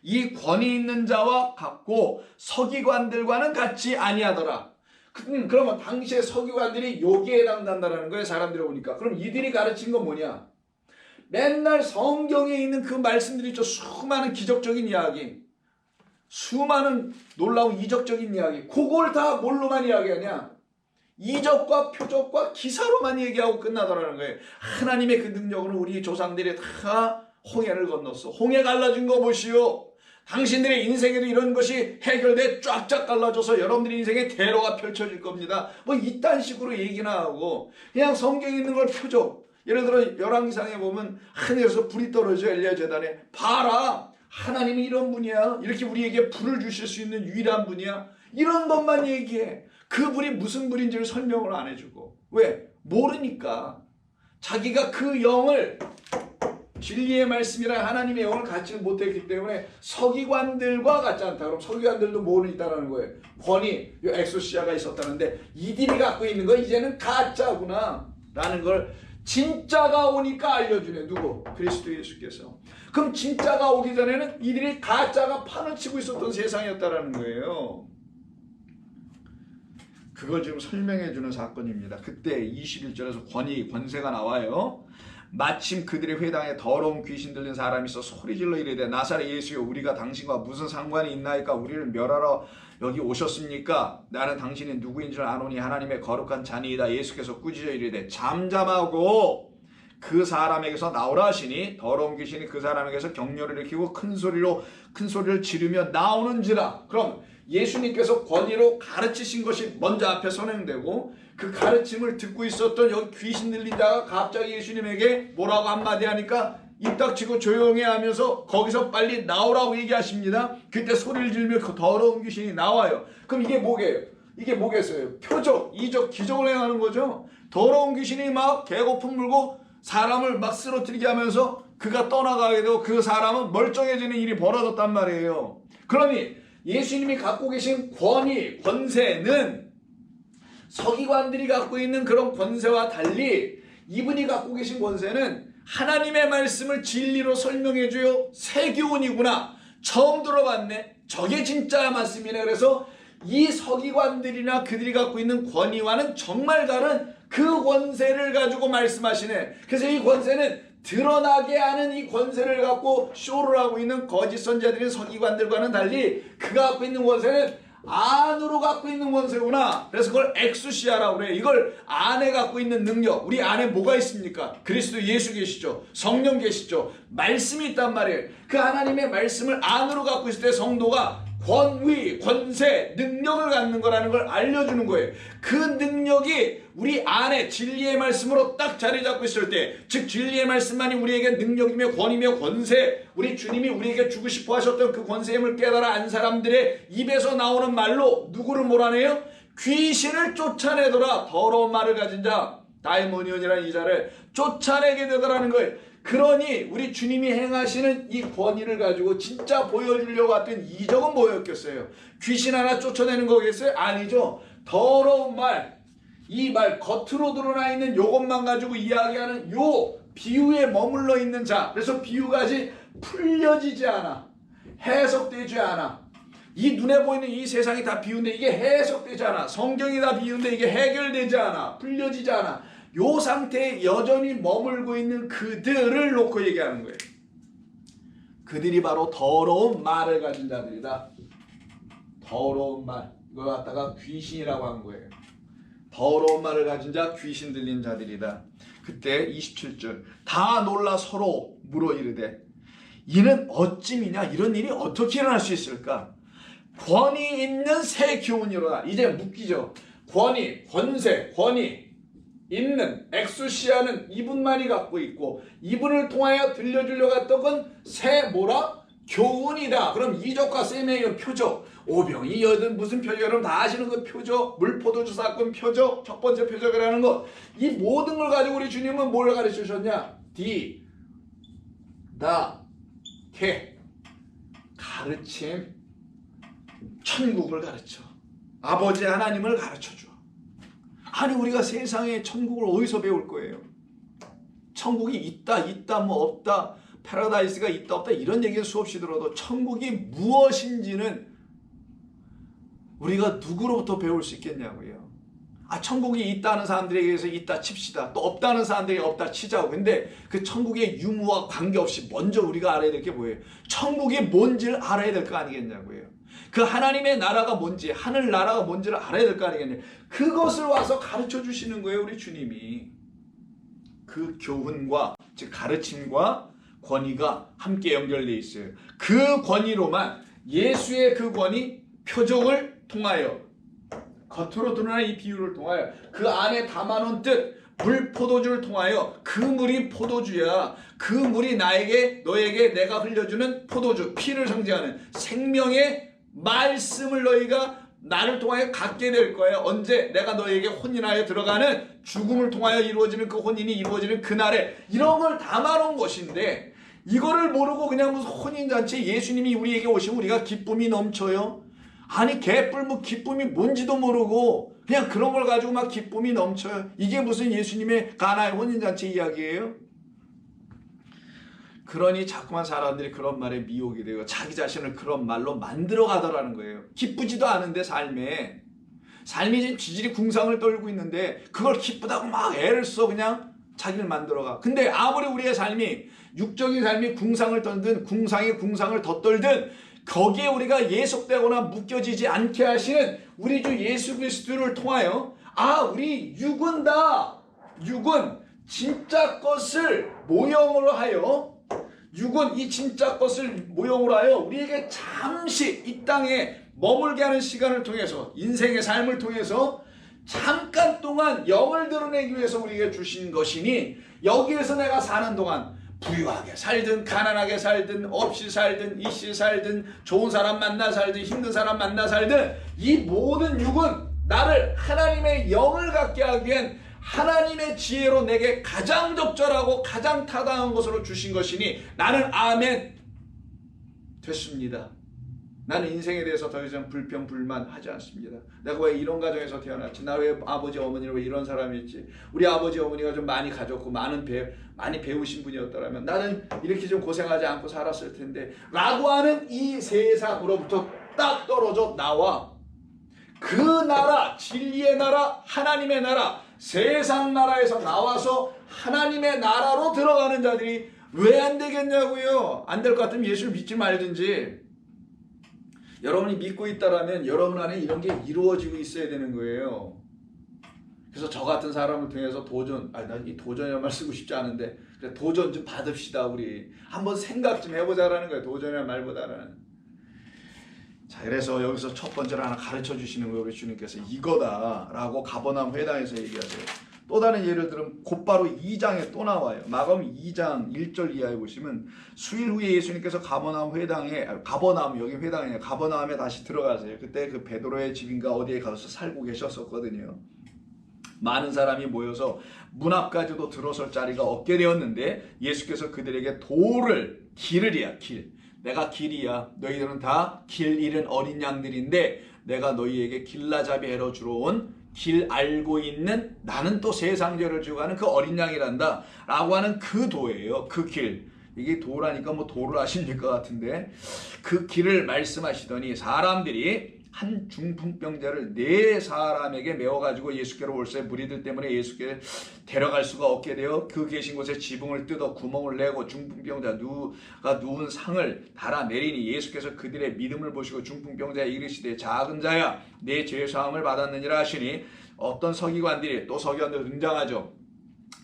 이 권위 있는 자와 같고 서기관들과는 같지 아니하더라. 그러면 당시에 서기관들이 여기에 해당된다는 거예요. 사람들이 보니까. 그럼 이들이 가르친 건 뭐냐? 맨날 성경에 있는 그 말씀들이 있죠. 수많은 기적적인 이야기, 수많은 놀라운 이적적인 이야기, 그걸 다 뭘로만 이야기하냐? 이적과 표적과 기사로만 얘기하고 끝나더라는 거예요. 하나님의 그 능력으로 우리 조상들이 다 홍해를 건넜어. 홍해 갈라진 거 보시오. 당신들의 인생에도 이런 것이 해결돼 쫙쫙 갈라져서 여러분들의 인생에 대로가 펼쳐질 겁니다. 뭐 이딴 식으로 얘기나 하고 그냥 성경에 있는 걸 표적. 예를 들어 열왕기상에 보면 하늘에서 불이 떨어져 엘리야 제단에 봐라. 하나님이 이런 분이야. 이렇게 우리에게 불을 주실 수 있는 유일한 분이야. 이런 것만 얘기해. 그 불이 무슨 불인지를 설명을 안 해주고. 왜? 모르니까. 자기가 그 영을 진리의 말씀이라 하나님의 영을 갖지 못했기 때문에 서기관들과 같지 않다. 그럼 서기관들도 뭐는 있다는 거예요? 권위, 엑소시아가 있었다는데 이들이 갖고 있는 거 이제는 가짜구나 라는 걸 진짜가 오니까 알려주네. 누구? 그리스도 예수께서. 그럼 진짜가 오기 전에는 이들이 가짜가 판을 치고 있었던 세상이었다라는 거예요. 그걸 지금 설명해 주는 사건입니다. 그때 21절에서 권위, 권세가 나와요. 마침 그들의 회당에 더러운 귀신 들린 사람이 있어 소리질러 이르되 나사렛 예수여 우리가 당신과 무슨 상관이 있나이까? 우리를 멸하러 여기 오셨습니까? 나는 당신이 누구인 줄 아노니 하나님의 거룩한 자니이다. 예수께서 꾸짖어 이르되 잠잠하고 그 사람에게서 나오라 하시니 더러운 귀신이 그 사람에게서 격렬을 일으키고 큰 소리를 지르며 나오는지라. 그럼 예수님께서 권위로 가르치신 것이 먼저 앞에 선행되고 그 가르침을 듣고 있었던 여기 귀신 들린 자가 갑자기 예수님에게 뭐라고 한마디 하니까 입 닥치고 조용히 하면서 거기서 빨리 나오라고 얘기하십니다. 그때 소리를 지르며 그 더러운 귀신이 나와요. 그럼 이게 뭐게요? 이게 뭐겠어요? 표적, 이적, 기적을 행하는 거죠. 더러운 귀신이 막 개고풍 물고 사람을 막 쓰러뜨리게 하면서 그가 떠나가게 되고 그 사람은 멀쩡해지는 일이 벌어졌단 말이에요. 그러니 예수님이 갖고 계신 권위, 권세는 서기관들이 갖고 있는 그런 권세와 달리 이분이 갖고 계신 권세는 하나님의 말씀을 진리로 설명해줘요. 새 교훈이구나. 처음 들어봤네. 저게 진짜 말씀이네. 그래서 이 서기관들이나 그들이 갖고 있는 권위와는 정말 다른 그 권세를 가지고 말씀하시네. 그래서 이 권세는 드러나게 하는 이 권세를 갖고 쇼를 하고 있는 거짓 선자들인 서기관들과는 달리 그가 갖고 있는 권세는 안으로 갖고 있는 권세구나. 그래서 그걸 엑수시아라고 그래. 이걸 안에 갖고 있는 능력. 우리 안에 뭐가 있습니까? 그리스도 예수 계시죠. 성령 계시죠. 말씀이 있단 말이에요. 그 하나님의 말씀을 안으로 갖고 있을 때 성도가 권위, 권세, 능력을 갖는 거라는 걸 알려주는 거예요. 그 능력이 우리 안에 진리의 말씀으로 딱 자리 잡고 있을 때, 즉 진리의 말씀만이 우리에게 능력이며 권위며 권세, 우리 주님이 우리에게 주고 싶어 하셨던 그 권세임을 깨달아 안 사람들의 입에서 나오는 말로 누구를 몰아내요? 귀신을 쫓아내더라. 더러운 말을 가진 자, 다이모니온이라는 이 자를 쫓아내게 되더라는 거예요. 그러니 우리 주님이 행하시는 이 권위를 가지고 진짜 보여주려고 했던 이적은 뭐였겠어요? 귀신 하나 쫓아내는 거겠어요? 아니죠. 더러운 말, 이 말 겉으로 드러나 있는 요것만 가지고 이야기하는 요 비유에 머물러 있는 자. 그래서 비유가 아직 풀려지지 않아. 해석되지 않아. 이 눈에 보이는 이 세상이 다 비유인데 이게 해석되지 않아. 성경이 다 비유인데 이게 해결되지 않아. 풀려지지 않아. 요 상태에 여전히 머물고 있는 그들을 놓고 얘기하는 거예요. 그들이 바로 더러운 말을 가진 자들이다. 더러운 말. 이걸 갖다가 귀신이라고 한 거예요. 더러운 말을 가진 자, 귀신 들린 자들이다. 그때 27절. 다 놀라 서로 물어 이르되 이는 어찌미냐? 이런 일이 어떻게 일어날 수 있을까? 권위 있는 새 교훈이로다. 이제 묻기죠. 권위, 권세, 권위 있는 엑수시아는 이분만이 갖고 있고 이분을 통하여 들려주려고 했던 건 새 뭐라? 교훈이다. 그럼 이적과 셈의 표적, 오병이 여든 무슨 표적, 여러분 다 아시는 그 표적, 물포도주 사건 표적, 첫 번째 표적이라는 것, 이 모든 걸 가지고 우리 주님은 뭘 가르쳐 주셨냐? 디, 다, 케, 가르침, 천국을 가르쳐. 아버지 하나님을 가르쳐 줘. 아니 우리가 세상에 천국을 어디서 배울 거예요? 천국이 있다 뭐 없다 패러다이스가 있다 없다 이런 얘기는 수없이 들어도 천국이 무엇인지는 우리가 누구로부터 배울 수 있겠냐고요. 천국이 있다는 사람들에게서 있다 칩시다. 또 없다는 사람들에게 없다 치자고. 근데 그 천국의 유무와 관계없이 먼저 우리가 알아야 될 게 뭐예요? 천국이 뭔지를 알아야 될 거 아니겠냐고요. 그 하나님의 나라가 뭔지, 하늘나라가 뭔지를 알아야 될 거 아니겠냐고요. 그것을 와서 가르쳐 주시는 거예요, 우리 주님이. 그 교훈과, 즉 가르침과 권위가 함께 연결되어 있어요. 그 권위로만, 예수의 그 권위, 표적을 통하여, 겉으로 드러나는 이 비유를 통하여, 그 안에 담아놓은 뜻, 물 포도주를 통하여, 그 물이 포도주야. 그 물이 너에게 내가 흘려주는 포도주, 피를 상징하는 생명의 말씀을 너희가 나를 통하여 갖게 될 거예요. 언제? 내가 너에게 혼인하여 들어가는 죽음을 통하여 이루어지는 그 혼인이 이루어지는 그날에. 이런 걸 담아놓은 것인데, 이거를 모르고 그냥 무슨 혼인잔치 예수님이 우리에게 오시면 우리가 기쁨이 넘쳐요. 아니 개뿔 기쁨이 뭔지도 모르고 그냥 그런 걸 가지고 막 기쁨이 넘쳐요. 이게 무슨 예수님의 가나의 혼인잔치 이야기예요? 그러니 자꾸만 사람들이 그런 말에 미혹이 되고 자기 자신을 그런 말로 만들어 가더라는 거예요. 기쁘지도 않은데 삶이 지금 지질이 궁상을 떨고 있는데 그걸 기쁘다고 막 애를 써 그냥 자기를 만들어가. 근데 아무리 우리의 삶이 육적인 삶이 궁상을 떨든 궁상을 더 떨든 거기에 우리가 예속되거나 묶여지지 않게 하시는 우리 주 예수 그리스도를 통하여 우리 육은 진짜 것을 모형으로 하여 이 진짜 것을 모형으로 하여 우리에게 잠시 이 땅에 머물게 하는 시간을 통해서 인생의 삶을 통해서 잠깐 동안 영을 드러내기 위해서 우리에게 주신 것이니 여기에서 내가 사는 동안 부유하게 살든 가난하게 살든 없이 살든 이씨 살든 좋은 사람 만나 살든 힘든 사람 만나 살든 이 모든 육은 나를 하나님의 영을 갖게 하기 위한 하나님의 지혜로 내게 가장 적절하고 가장 타당한 것으로 주신 것이니 나는 아멘 됐습니다. 나는 인생에 대해서 더 이상 불평 불만하지 않습니다. 내가 왜 이런 가정에서 태어났지? 나 왜 아버지 어머니는 왜 이런 사람이었지? 우리 아버지 어머니가 좀 많이 가졌고 많이 배우신 분이었더라면 나는 이렇게 좀 고생하지 않고 살았을 텐데 라고 하는 이 세상으로부터 딱 떨어져 나와 그 나라, 진리의 나라, 하나님의 나라, 세상 나라에서 나와서 하나님의 나라로 들어가는 자들이 왜 안 되겠냐고요? 안 될 것 같으면 예수를 믿지 말든지. 여러분이 믿고 있다라면 여러분 안에 이런 게 이루어지고 있어야 되는 거예요. 그래서 저 같은 사람을 통해서 난 이 도전이라는 말 쓰고 싶지 않은데 그래, 도전 좀 받읍시다. 우리 한번 생각 좀 해보자라는 거예요. 도전이라는 말보다는. 자, 그래서 여기서 첫 번째로 하나 가르쳐 주시는 거예요. 우리 주님께서 이거다라고 가버나움 회당에서 얘기하세요. 또 다른 예를 들면 곧바로 2장에 또 나와요. 마가복음 2장 1절 이하에 보시면 수일 후에 예수님께서 가버나움 여기 회당이에요. 가버나움에 다시 들어가세요. 그때 그 베드로의 집인가 어디에 가서 살고 계셨었거든요. 많은 사람이 모여서 문 앞까지도 들어설 자리가 없게 되었는데 예수께서 그들에게 길. 내가 길이야. 너희들은 다 길 잃은 어린 양들인데 내가 너희에게 길라잡이 하러 주러 온 길 알고 있는 나는 또 세상 죄를 지고 가는 그 어린 양이란다 라고 하는 그 도예요. 그 길. 이게 도라니까 뭐 도를 하실 것 같은데 그 길을 말씀하시더니 사람들이 한 중풍병자를 4사람에게 메워가지고 예수께로 올세 무리들 때문에 예수께 데려갈 수가 없게 되어 그 계신 곳에 지붕을 뜯어 구멍을 내고 중풍병자 누가 누운 상을 달아내리니 예수께서 그들의 믿음을 보시고 중풍병자에 이르시되 작은 자야 내 죄사함을 받았느니라 하시니 어떤 서기관들이 등장하죠.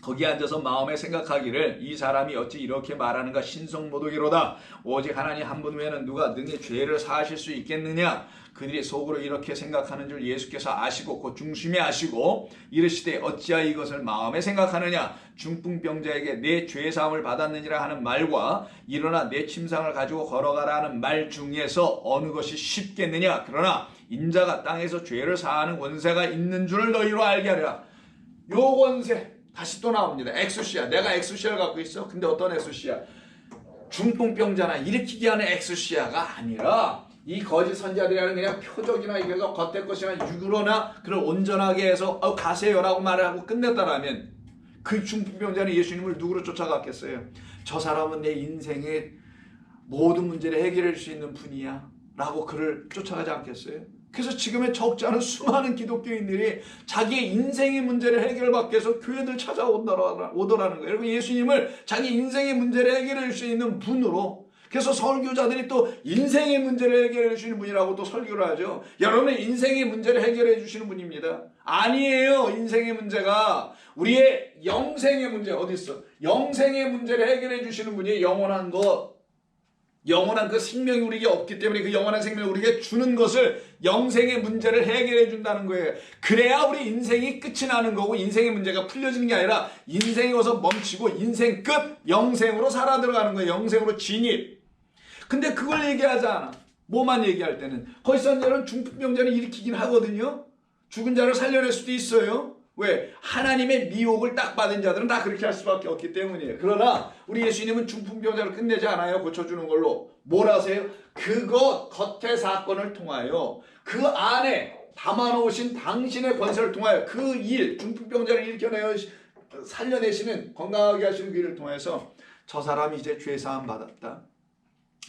거기 앉아서 마음에 생각하기를 이 사람이 어찌 이렇게 말하는가 신성모독이로다. 오직 하나님 한 분 외에는 누가 능히 죄를 사하실 수 있겠느냐. 그들이 속으로 이렇게 생각하는 줄 예수께서 아시고 곧 중심에 아시고 이르시되 어찌하여 이것을 마음에 생각하느냐. 중풍병자에게 내 죄사함을 받았느니라 하는 말과 일어나 내 침상을 가지고 걸어가라 하는 말 중에서 어느 것이 쉽겠느냐. 그러나 인자가 땅에서 죄를 사하는 권세가 있는 줄을 너희로 알게 하리라. 요 권세 다시 또 나옵니다. 엑수시아. 내가 엑수시아를 갖고 있어. 근데 어떤 엑수시아? 중풍병자나 일으키게 하는 엑수시아가 아니라 이 거짓 선지자들이라는 그냥 표적이나 이거 겉의 것이나 육으로나 그걸 온전하게 해서 가세요라고 말을 하고 끝냈다라면 그 중풍병자는 예수님을 누구로 쫓아갔겠어요? 저 사람은 내 인생의 모든 문제를 해결해 줄 수 있는 분이야 라고 그를 쫓아가지 않겠어요? 그래서 지금의 적지 않은 수많은 기독교인들이 자기의 인생의 문제를 해결받기 위해서 교회들 찾아오더라는 거예요. 여러분, 예수님을 자기 인생의 문제를 해결해 줄 수 있는 분으로, 그래서 설교자들이 또 인생의 문제를 해결해 주시는 분이라고 또 설교를 하죠. 여러분의 인생의 문제를 해결해 주시는 분입니다. 아니에요. 인생의 문제가 우리의 영생의 문제 어디 있어? 영생의 문제를 해결해 주시는 분이 영원한 것, 영원한 그 생명이 우리에게 없기 때문에 그 영원한 생명을 우리에게 주는 것을 영생의 문제를 해결해 준다는 거예요. 그래야 우리 인생이 끝이 나는 거고 인생의 문제가 풀려지는 게 아니라 인생이 와서 멈추고 인생 끝, 영생으로 살아 들어가는 거예요. 영생으로 진입. 근데 그걸 얘기하지 않아. 뭐만 얘기할 때는 거기서 여러분 중풍병자를 일으키긴 하거든요. 죽은 자를 살려낼 수도 있어요. 왜? 하나님의 미혹을 딱 받은 자들은 다 그렇게 할 수밖에 없기 때문이에요. 그러나 우리 예수님은 중풍병자를 끝내지 않아요. 고쳐주는 걸로. 뭘 하세요? 그것 겉의 사건을 통하여 그 안에 담아놓으신 당신의 권세를 통하여 그 일, 중풍병자를 일으켜내어 살려내시는, 건강하게 하시는 그 일을 통해서 저 사람이 이제 죄사함 받았다.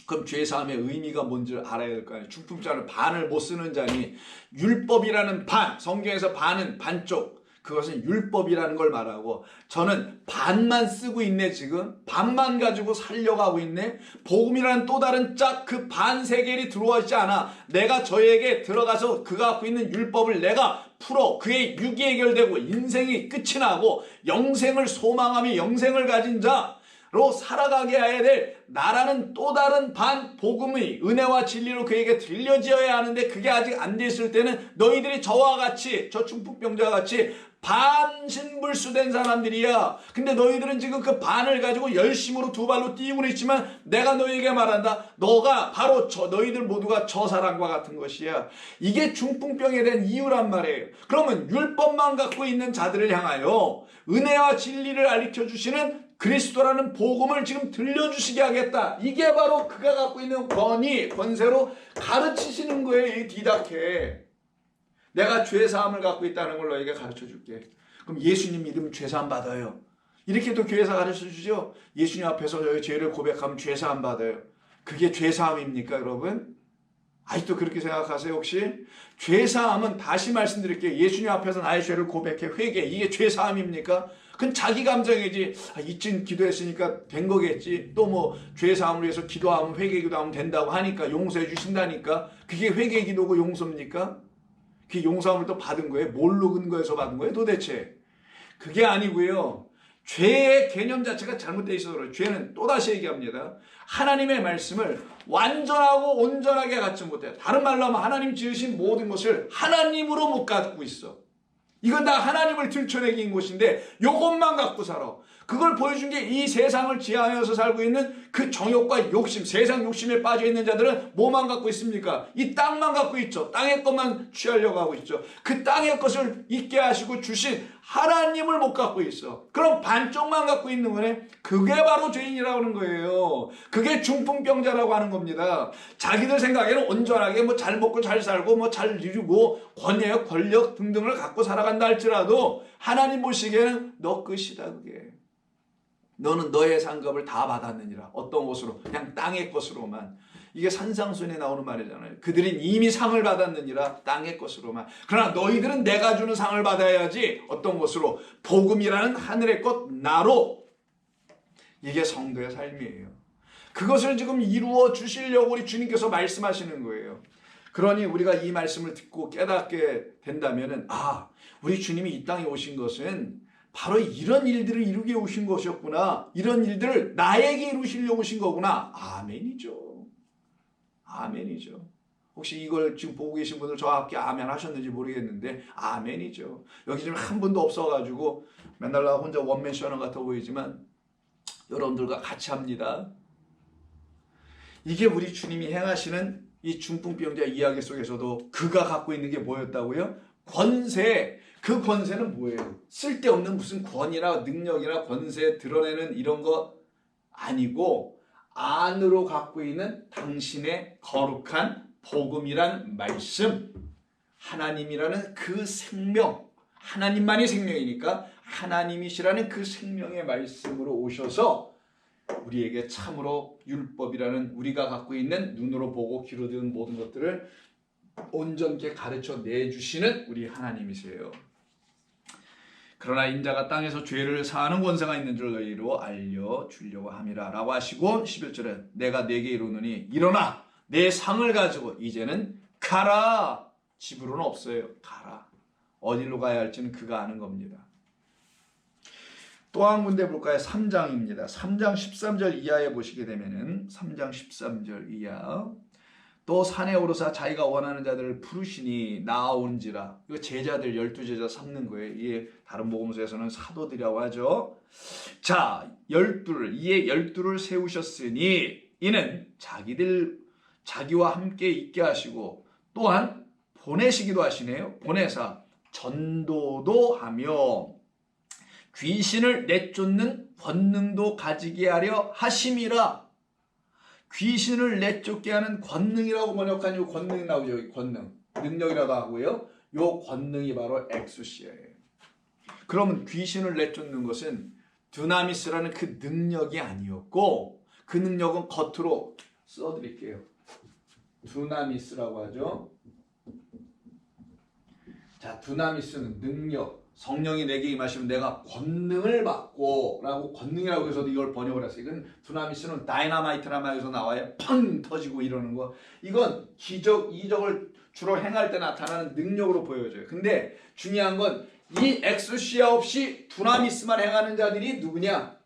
그럼 죄사함의 의미가 뭔지 알아야 될 거 아니에요. 중풍자는 반을 못 쓰는 자니, 율법이라는 반, 성경에서 반은 반쪽, 그것은 율법이라는 걸 말하고, 저는 반만 쓰고 있네. 지금 반만 가지고 살려가고 있네. 복음이라는 또 다른 짝 그 반 세겔이 들어와 있지 않아. 내가 저에게 들어가서 그가 갖고 있는 율법을 내가 풀어 그의 육이 해결되고 인생이 끝이 나고 영생을 소망하며 영생을 가진 자로 살아가게 해야 될 나라는 또 다른 반 복음의 은혜와 진리로 그에게 들려지어야 하는데, 그게 아직 안 됐을 때는 너희들이 저와 같이, 저 중풍병자와 같이 반신불수된 사람들이야. 근데 너희들은 지금 그 반을 가지고 열심으로 두 발로 뛰고는 있지만 내가 너희에게 말한다. 너가 바로 너희들 모두가 저 사람과 같은 것이야. 이게 중풍병에 대한 이유란 말이에요. 그러면 율법만 갖고 있는 자들을 향하여 은혜와 진리를 알려주시는 그리스도라는 복음을 지금 들려주시게 하겠다. 이게 바로 그가 갖고 있는 권위, 권세로 가르치시는 거예요. 이 디다케. 내가 죄사함을 갖고 있다는 걸 너에게 가르쳐줄게. 그럼 예수님 믿으면 죄사함 받아요. 이렇게 또 교회에서 가르쳐주죠. 예수님 앞에서 저희 죄를 고백하면 죄사함 받아요. 그게 죄사함입니까, 여러분? 아직도 그렇게 생각하세요, 혹시? 죄사함은, 다시 말씀드릴게요. 예수님 앞에서 나의 죄를 고백해 회개, 이게 죄사함입니까? 그건 자기 감정이지. 이쯤 기도했으니까 된 거겠지. 또 뭐 죄사함을 위해서 기도하면, 회개 기도하면 된다고 하니까 용서해 주신다니까. 그게 회개 기도고 용서입니까? 그 용서함을 또 받은 거예요? 뭘로 근거해서 받은 거예요, 도대체? 그게 아니고요. 죄의 개념 자체가 잘못되어 있어서 그래요. 죄는 또다시 얘기합니다. 하나님의 말씀을 완전하고 온전하게 갖지 못해요. 다른 말로 하면 하나님 지으신 모든 것을 하나님으로 못 갖고 있어. 이건 다 하나님을 들춰내긴 것인데 요것만 갖고 살아. 그걸 보여준 게 이 세상을 지향해서 살고 있는 그 정욕과 욕심, 세상 욕심에 빠져 있는 자들은 뭐만 갖고 있습니까? 이 땅만 갖고 있죠. 땅의 것만 취하려고 하고 있죠. 그 땅의 것을 있게 하시고 주신 하나님을 못 갖고 있어. 그럼 반쪽만 갖고 있는 거네. 그게 바로 죄인이라고 하는 거예요. 그게 중풍병자라고 하는 겁니다. 자기들 생각에는 온전하게 뭐 잘 먹고 잘 살고 뭐 잘 이루고 권력, 권력 등등을 갖고 살아간다 할지라도 하나님 보시기에는 너 끝이다, 그게. 너는 너의 상급을 다 받았느니라. 어떤 것으로? 그냥 땅의 것으로만. 이게 산상순에 나오는 말이잖아요. 그들은 이미 상을 받았느니라. 땅의 것으로만. 그러나 너희들은 내가 주는 상을 받아야지. 어떤 것으로? 복음이라는 하늘의 것 나로. 이게 성도의 삶이에요. 그것을 지금 이루어 주시려고 우리 주님께서 말씀하시는 거예요. 그러니 우리가 이 말씀을 듣고 깨닫게 된다면은, 우리 주님이 이 땅에 오신 것은 바로 이런 일들을 이루게 오신 것이었구나. 이런 일들을 나에게 이루시려고 오신 거구나. 아멘이죠. 아멘이죠. 혹시 이걸 지금 보고 계신 분들 저와 함께 아멘 하셨는지 모르겠는데 아멘이죠. 여기 지금 한 분도 없어가지고 맨날 나 혼자 원맨 쇼는 같아 보이지만 여러분들과 같이 합니다. 이게 우리 주님이 행하시는 이 중풍병자 이야기 속에서도 그가 갖고 있는 게 뭐였다고요? 권세. 그 권세는 뭐예요? 쓸데없는 무슨 권이나 능력이나 권세 드러내는 이런 거 아니고 안으로 갖고 있는 당신의 거룩한 복음이란 말씀, 하나님이라는 그 생명, 하나님만이 생명이니까 하나님이시라는 그 생명의 말씀으로 오셔서 우리에게 참으로 율법이라는 우리가 갖고 있는 눈으로 보고 귀로 듣는 모든 것들을 온전케 가르쳐 내주시는 우리 하나님이세요. 그러나 인자가 땅에서 죄를 사하는 권세가 있는 줄 너희로 알려주려고 함이라 라고 하시고 11절에 내가 네게 이르노니 일어나 내 상을 가지고 이제는 가라. 집으로는 없어요. 가라. 어디로 가야 할지는 그가 아는 겁니다. 또 한 군데 볼까요? 3장입니다. 3장 13절 이하에 보시게 되면은 3장 13절 이하 또 산에 오르사 자기가 원하는 자들을 부르시니 나아온지라. 이거 제자들 12제자 삼는 거예요. 이게 다른 복음서에서는 사도들이라고 하죠. 자, 12를 이에 12를 세우셨으니 이는 자기와 함께 있게 하시고 또한 보내시기도 하시네요. 보내사 전도도 하며 귀신을 내쫓는 권능도 가지게 하려 하심이라. 귀신을 내쫓게 하는 권능이라고 번역한 이 권능이 나오죠. 여기 권능. 능력이라도 하고요. 이 권능이 바로 엑수시아예요. 그러면 귀신을 내쫓는 것은 두나미스라는 그 능력이 아니었고 그 능력은 겉으로 써드릴게요. 두나미스라고 하죠. 자, 두나미스는 능력. 성령이 내게 임하시면 내가 권능을 받고 라고 권능이라고 해서 이걸 번역을 했어요. 이건 두나미스는 다이너마이트란 말에서 나와요. 팡 터지고 이러는 거. 이건 기적, 이적을 주로 행할 때 나타나는 능력으로 보여져요. 근데 중요한 건 이 엑수시아 없이 두나미스만 행하는 자들이 누구냐?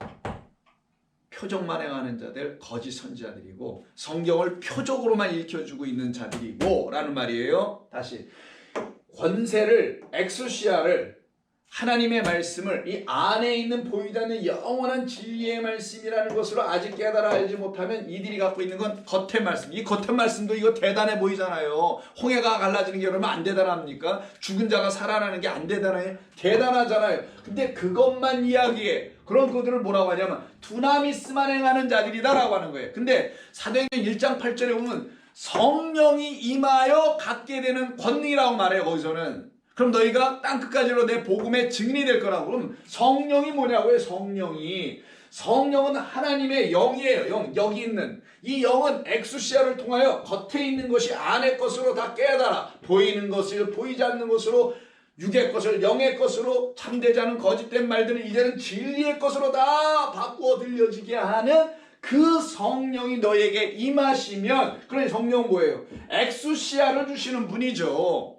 표적만 행하는 자들, 거짓 선지자들이고 성경을 표적으로만 읽혀주고 있는 자들이고 라는 말이에요. 다시 권세를, 엑수시아를 하나님의 말씀을 이 안에 있는 보이지 않는 영원한 진리의 말씀이라는 것으로 아직 깨달아 알지 못하면 이들이 갖고 있는 건 겉의 말씀. 이 겉의 말씀도 이거 대단해 보이잖아요. 홍해가 갈라지는 게 그러면 안 대단합니까? 죽은 자가 살아나는 게 안 대단해요? 대단하잖아요. 근데 그것만 이야기해. 그런 그들을 뭐라고 하냐면 두나미스만 행하는 자들이다라고 하는 거예요. 근데 사도행전 1장 8절에 보면 성령이 임하여 갖게 되는 권능이라고 말해요. 거기서는. 그럼 너희가 땅끝까지로 내 복음의 증인이 될 거라고. 그럼 성령이 뭐냐고요? 성령은 하나님의 영이에요. 영, 여기 있는 이 영은 엑수시아를 통하여 겉에 있는 것이 안의 것으로 다 깨달아 보이는 것을 보이지 않는 것으로 육의 것을 영의 것으로 참되지 않은 거짓된 말들을 이제는 진리의 것으로 다 바꾸어 들려지게 하는 그 성령이 너에게 임하시면, 그러니 성령은 뭐예요? 엑수시아를 주시는 분이죠.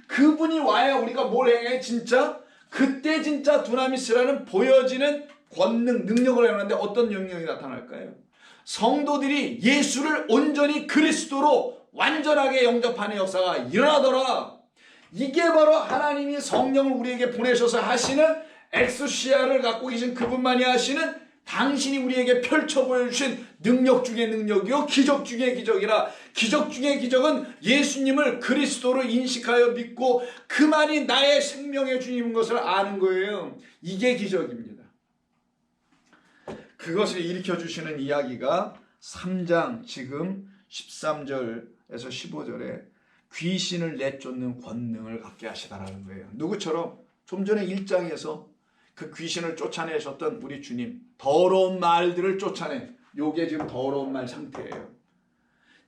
그분이 와야 우리가 뭘 행해? 진짜 그때 진짜 두나미스라는 보여지는 권능, 능력을 행하는데 어떤 영역이 나타날까요? 성도들이 예수를 온전히 그리스도로 완전하게 영접하는 역사가 일어나더라. 이게 바로 하나님이 성령을 우리에게 보내셔서 하시는 엑수시아를 갖고 계신 그분만이 하시는 당신이 우리에게 펼쳐 보여주신 능력 중의 능력이요 기적 중의 기적이라. 기적 중의 기적은 예수님을 그리스도로 인식하여 믿고 그만이 나의 생명의 주님인 것을 아는 거예요. 이게 기적입니다. 그것을 일으켜주시는 이야기가 3장 지금 13절에서 15절에 귀신을 내쫓는 권능을 갖게 하시다라는 거예요. 누구처럼? 좀 전에 1장에서 그 귀신을 쫓아내셨던 우리 주님, 더러운 말들을 쫓아내. 요게 지금 더러운 말 상태예요.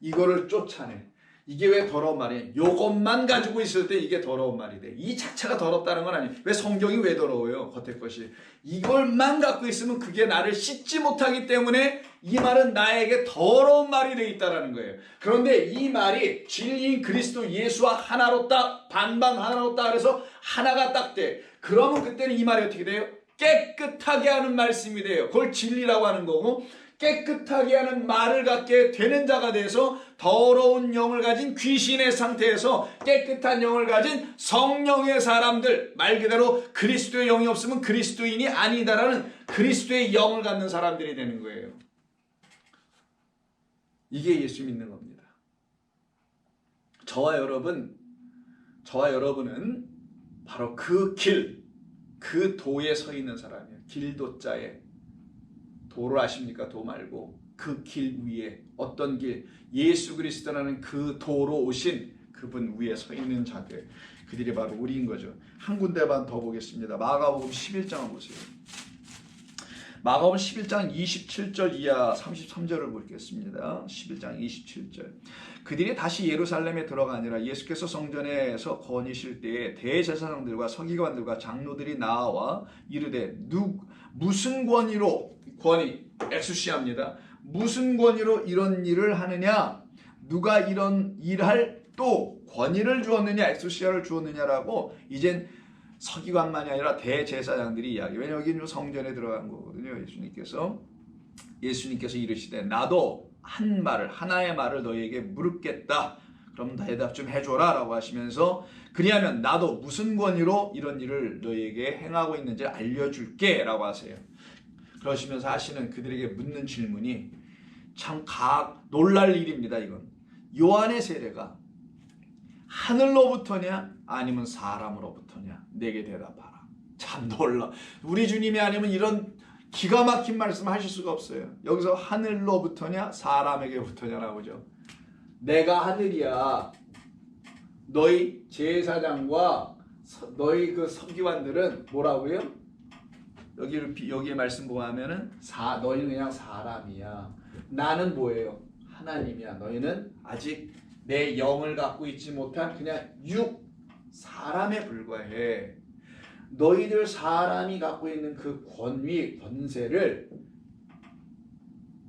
이거를 쫓아내. 이게 왜 더러운 말이에요? 요것만 가지고 있을 때 이게 더러운 말이 돼. 이 자체가 더럽다는 건 아니에요. 왜 성경이 왜 더러워요? 겉에 것이. 이걸만 갖고 있으면 그게 나를 씻지 못하기 때문에 이 말은 나에게 더러운 말이 돼 있다는 거예요. 그런데 이 말이 진리인 그리스도 예수와 하나로 딱 반반 하나로 딱 그래서 하나가 딱 돼. 그러면 그때는 이 말이 어떻게 돼요? 깨끗하게 하는 말씀이 돼요. 그걸 진리라고 하는 거고, 깨끗하게 하는 말을 갖게 되는 자가 돼서 더러운 영을 가진 귀신의 상태에서 깨끗한 영을 가진 성령의 사람들, 말 그대로 그리스도의 영이 없으면 그리스도인이 아니다라는 그리스도의 영을 갖는 사람들이 되는 거예요. 이게 예수 믿는 겁니다. 저와 여러분은 바로 그 길, 그 도에 서 있는 사람이에요. 길도자에. 도를 아십니까? 도 말고 그 길 위에, 어떤 길? 예수 그리스도라는 그 도로 오신 그분 위에 서 있는 자들. 그들이 바로 우리인 거죠. 한 군데만 더 보겠습니다. 마가복음 11장을 보세요. 마가복음 11장 27절 이하 33절을 보겠습니다. 11장 27절. 그들이 다시 예루살렘에 들어가니라. 예수께서 성전에서 거니실 때에 대제사장들과 서기관들과 장로들이 나와 이르되 무슨 권위로, 권위 엑수시아입니다. 무슨 권위로 이런 일을 하느냐? 누가 이런 일할 또 권위를 주었느냐, 엑수시아를 주었느냐라고 이젠 서기관만이 아니라 대제사장들이 이야기. 왜냐하면 여기는 성전에 들어간 거거든요. 예수님께서 이르시되 나도 하나의 말을 너희에게 물었겠다. 그럼 대답 좀 해줘라 라고 하시면서 그리하면 나도 무슨 권위로 이런 일을 너희에게 행하고 있는지 알려줄게 라고 하세요. 그러시면서 하시는 그들에게 묻는 질문이 참 놀랄 일입니다. 이건 요한의 세례가 하늘로부터냐 아니면 사람으로부터냐 내게 대답하라. 참 놀라. 우리 주님이 아니면 이런 기가 막힌 말씀 하실 수가 없어요. 여기서 하늘로부터냐 사람에게부터냐 나오죠. 내가 하늘이야. 너희 제사장과 너희 그 서기관들은 뭐라고요? 여기에 말씀 보면은 너희는 그냥 사람이야. 나는 뭐예요? 하나님이야. 너희는 아직 내 영을 갖고 있지 못한 그냥 사람에 불과해. 너희들 사람이 갖고 있는 그 권위, 권세를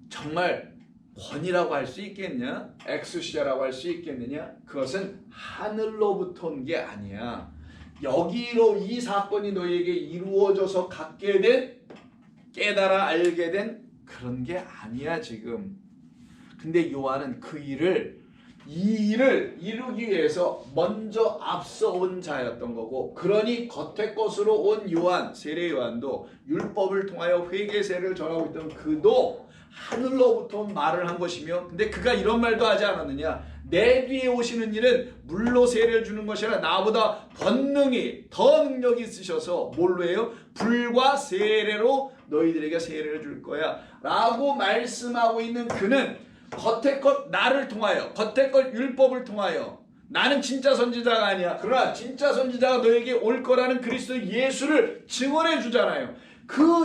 정말 권위라고 할 수 있겠냐? 엑수시아라고 할 수 있겠느냐? 그것은 하늘로부터 온 게 아니야. 여기로 이 사건이 너희에게 이루어져서 갖게 된, 깨달아 알게 된 그런 게 아니야 지금. 근데 요한은 이 일을 이루기 위해서 먼저 앞서 온 자였던 거고, 그러니 겉의 것으로 온 요한, 세례 요한도 율법을 통하여 회개세를 전하고 있던 그도 하늘로부터 온 말을 한 것이며, 근데 그가 이런 말도 하지 않았느냐? 내 뒤에 오시는 이는 물로 세례를 주는 것이 아니라 나보다 번능히 더 능력이 있으셔서 뭘로 해요? 불과 세례로 너희들에게 세례를 줄 거야 라고 말씀하고 있는 그는 겉의 것 나를 통하여, 겉의 것 율법을 통하여, 나는 진짜 선지자가 아니야. 그러나 진짜 선지자가 너에게 올 거라는 그리스도 예수를 증언해 주잖아요.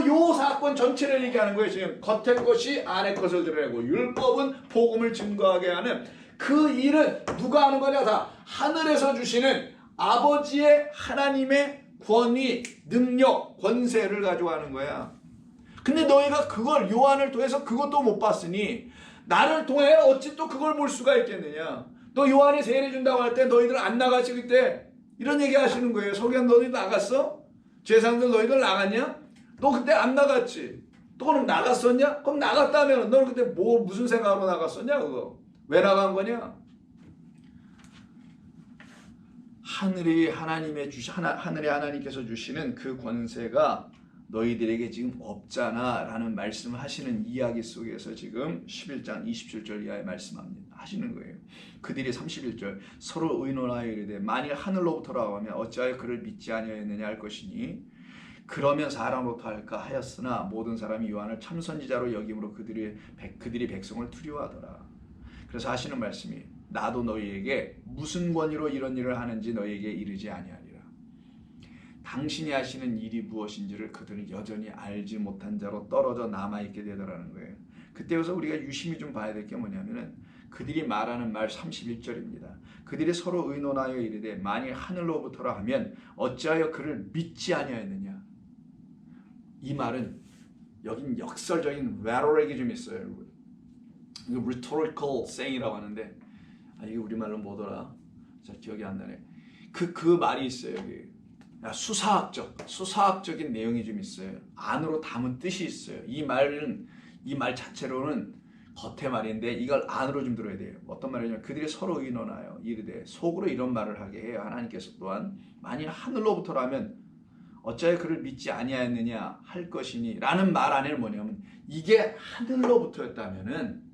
요 사건 전체를 얘기하는 거예요. 지금 겉의 것이 안의 것을 드러내고 율법은 복음을 증거하게 하는 그 일은 누가 하는 거냐? 다 하늘에서 주시는 아버지의 하나님의 권위, 능력, 권세를 가지고 하는 거야. 근데 너희가 그걸 요한을 통해서 그것도 못 봤으니 나를 통해 어찌 또 그걸 볼 수가 있겠느냐? 너 요한이 세례 준다고 할 때 너희들 안 나갔지 그때? 이런 얘기 하시는 거예요. 서기관 너희들 나갔어? 제사장들 너희들 나갔냐? 너 그때 안 나갔지? 또 그럼 나갔었냐? 그럼 나갔다면 너는 그때 무슨 생각으로 나갔었냐 그거? 왜 나간 거냐? 하늘이 하나님께서 주시는 그 권세가 너희들에게 지금 없잖아 라는 말씀을 하시는 이야기 속에서 지금 11장 27절 이하에 하시는 거예요. 그들이 31절 서로 의논하여 이르되 만일 하늘로부터라고 하면 어찌하여 그를 믿지 아니하였느냐 할 것이니 그러면 사람으로부터 할까 하였으나 모든 사람이 요한을 참선지자로 여김으로 그들이 백성을 두려워하더라. 그래서 하시는 말씀이 나도 너희에게 무슨 권위로 이런 일을 하는지 너희에게 이르지 아니하리라. 당신이 하시는 일이 무엇인지를 그들은 여전히 알지 못한 자로 떨어져 남아있게 되더라는 거예요. 그때여서 우리가 유심히 좀 봐야 될 게 뭐냐면은 그들이 말하는 말 31절입니다. 그들이 서로 의논하여 이르되 만일 하늘로부터라 하면 어찌하여 그를 믿지 아니하였느냐. 이 말은 여긴 역설적인 외로렉이 좀 있어요. 이거 rhetorical saying이라고 하는데 이게 우리말로 뭐더라? 자, 기억이 안 나네. 그 말이 있어요. 여기. 수사학적인 내용이 좀 있어요. 안으로 담은 뜻이 있어요. 이 말 자체로는 겉의 말인데 이걸 안으로 좀 들어야 돼요. 어떤 말이냐면 그들이 서로 의논하여 이르되 속으로 이런 말을 하게 해요. 하나님께서 또한 만일 하늘로부터라면 어찌하여 그를 믿지 아니하였느냐 할 것이니 라는 말 안에는 뭐냐면 이게 하늘로부터였다면은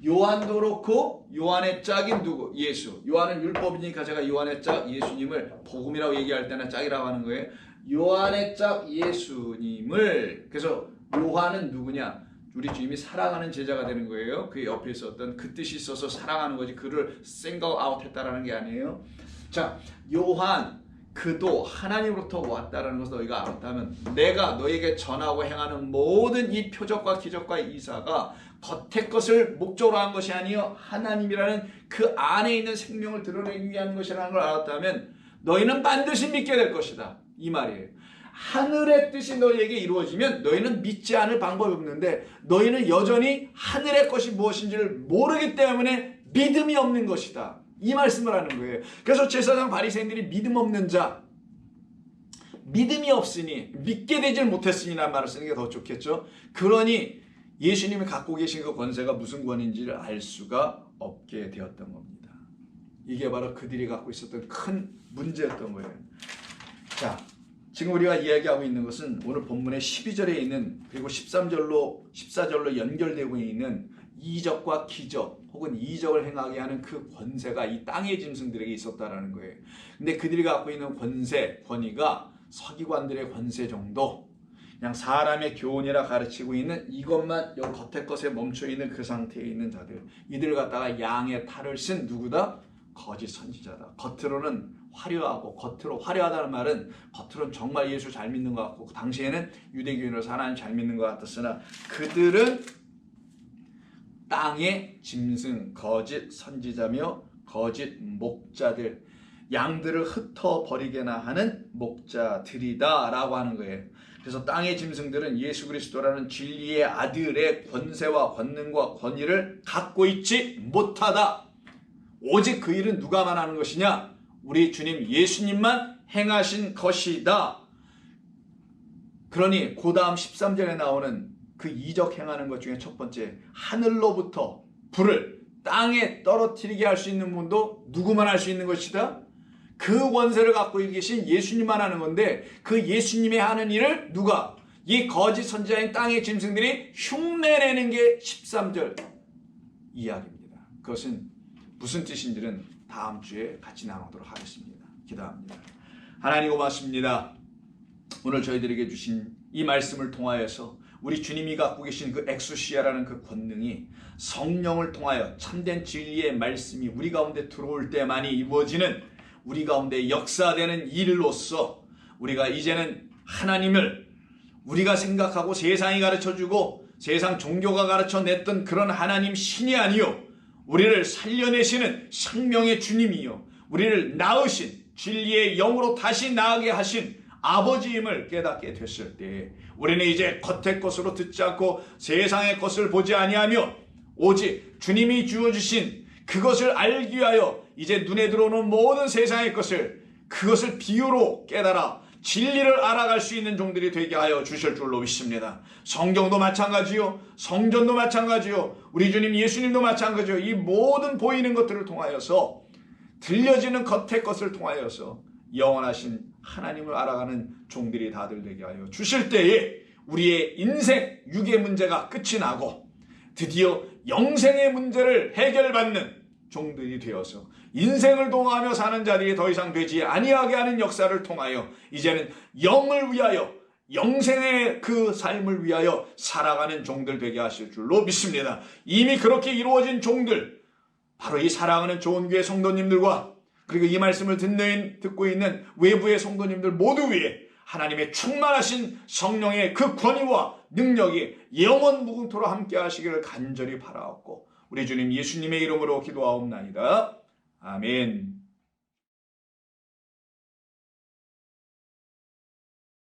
요한도 그렇고 요한의 짝인 누구? 예수. 요한은 율법이니까 제가 요한의 짝 예수님을 복음이라고 얘기할 때는 짝이라고 하는 거예요. 요한의 짝 예수님을, 그래서 요한은 누구냐? 우리 주님이 사랑하는 제자가 되는 거예요. 그 옆에 있었던 그 뜻이 있어서 사랑하는 거지 그를 single out 했다라는 게 아니에요. 자, 요한 그도 하나님으로부터 왔다라는 것을 너희가 알았다면 내가 너희에게 전하고 행하는 모든 이 표적과 기적과 이사가 겉의 것을 목적으로 한 것이 아니요 하나님이라는 그 안에 있는 생명을 드러내기 위한 것이라는 걸 알았다면 너희는 반드시 믿게 될 것이다. 이 말이에요. 하늘의 뜻이 너희에게 이루어지면 너희는 믿지 않을 방법이 없는데 너희는 여전히 하늘의 것이 무엇인지를 모르기 때문에 믿음이 없는 것이다. 이 말씀을 하는 거예요. 그래서 제사장 바리새인들이 믿음 없는 자, 믿음이 없으니 믿게 되질 못했으니라는 말을 쓰는 게 더 좋겠죠. 그러니 예수님이 갖고 계신 그 권세가 무슨 권인지를 알 수가 없게 되었던 겁니다. 이게 바로 그들이 갖고 있었던 큰 문제였던 거예요. 자, 지금 우리가 이야기하고 있는 것은 오늘 본문의 12절에 있는 그리고 14절로 연결되고 있는 이적과 기적 혹은 이적을 행하게 하는 그 권세가 이 땅의 짐승들에게 있었다라는 거예요. 근데 그들이 갖고 있는 권세, 권위가 서기관들의 권세 정도, 그냥 사람의 교훈이라 가르치고 있는 이것만 요 겉의 것에 멈춰 있는 그 상태에 있는 자들, 이들 갖다가 양의 탈을 쓴 누구다? 거짓 선지자다. 겉으로는 화려하고, 겉으로 화려하다는 말은 겉으로는 정말 예수 잘 믿는 것 같고 당시에는 유대교인으로서 하나님 잘 믿는 것 같았으나 그들은 땅의 짐승, 거짓 선지자며 거짓 목자들, 양들을 흩어버리게나 하는 목자들이다 라고 하는 거예요. 그래서 땅의 짐승들은 예수 그리스도라는 진리의 아들의 권세와 권능과 권위를 갖고 있지 못하다. 오직 그 일은 누가만 하는 것이냐? 우리 주님 예수님만 행하신 것이다. 그러니 그 다음 13절에 나오는 그 이적 행하는 것 중에 첫 번째, 하늘로부터 불을 땅에 떨어뜨리게 할 수 있는 분도 누구만 할 수 있는 것이다? 그 권세를 갖고 계신 예수님만 하는 건데 그 예수님이 하는 일을 누가? 이 거짓 선지자인 땅의 짐승들이 흉내내는 게 13절 이야기입니다. 그것은 무슨 뜻인지는 다음 주에 같이 나누도록 하겠습니다. 기도합니다. 하나님 고맙습니다. 오늘 저희들에게 주신 이 말씀을 통하여서 우리 주님이 갖고 계신 그 엑수시아라는 그 권능이 성령을 통하여 참된 진리의 말씀이 우리 가운데 들어올 때만이 이루어지는 우리 가운데 역사되는 일로서 우리가 이제는 하나님을 우리가 생각하고 세상이 가르쳐주고 세상 종교가 가르쳐냈던 그런 하나님 신이 아니요 우리를 살려내시는 생명의 주님이요 우리를 낳으신 진리의 영으로 다시 나아게 하신 아버지임을 깨닫게 됐을 때 우리는 이제 겉의 것으로 듣지 않고 세상의 것을 보지 아니하며 오직 주님이 주어주신 그것을 알기 위하여 이제 눈에 들어오는 모든 세상의 것을 그것을 비유로 깨달아 진리를 알아갈 수 있는 종들이 되게 하여 주실 줄로 믿습니다. 성경도 마찬가지요. 성전도 마찬가지요. 우리 주님 예수님도 마찬가지요. 이 모든 보이는 것들을 통하여서 들려지는 겉의 것을 통하여서 영원하신 하나님을 알아가는 종들이 다들 되게 하여 주실 때에 우리의 인생, 육의 문제가 끝이 나고 드디어 영생의 문제를 해결받는 종들이 되어서 인생을 동하며 사는 자들이 더 이상 되지 아니하게 하는 역사를 통하여 이제는 영을 위하여 영생의 그 삶을 위하여 살아가는 종들 되게 하실 줄로 믿습니다. 이미 그렇게 이루어진 종들, 바로 이 사랑하는 좋은 교회 성도님들과 그리고 이 말씀을 듣고 있는 외부의 성도님들 모두 위에 하나님의 충만하신 성령의 그 권위와 능력이 영원 무궁토록 함께 하시기를 간절히 바라옵고 우리 주님 예수님의 이름으로 기도하옵나이다. 아멘.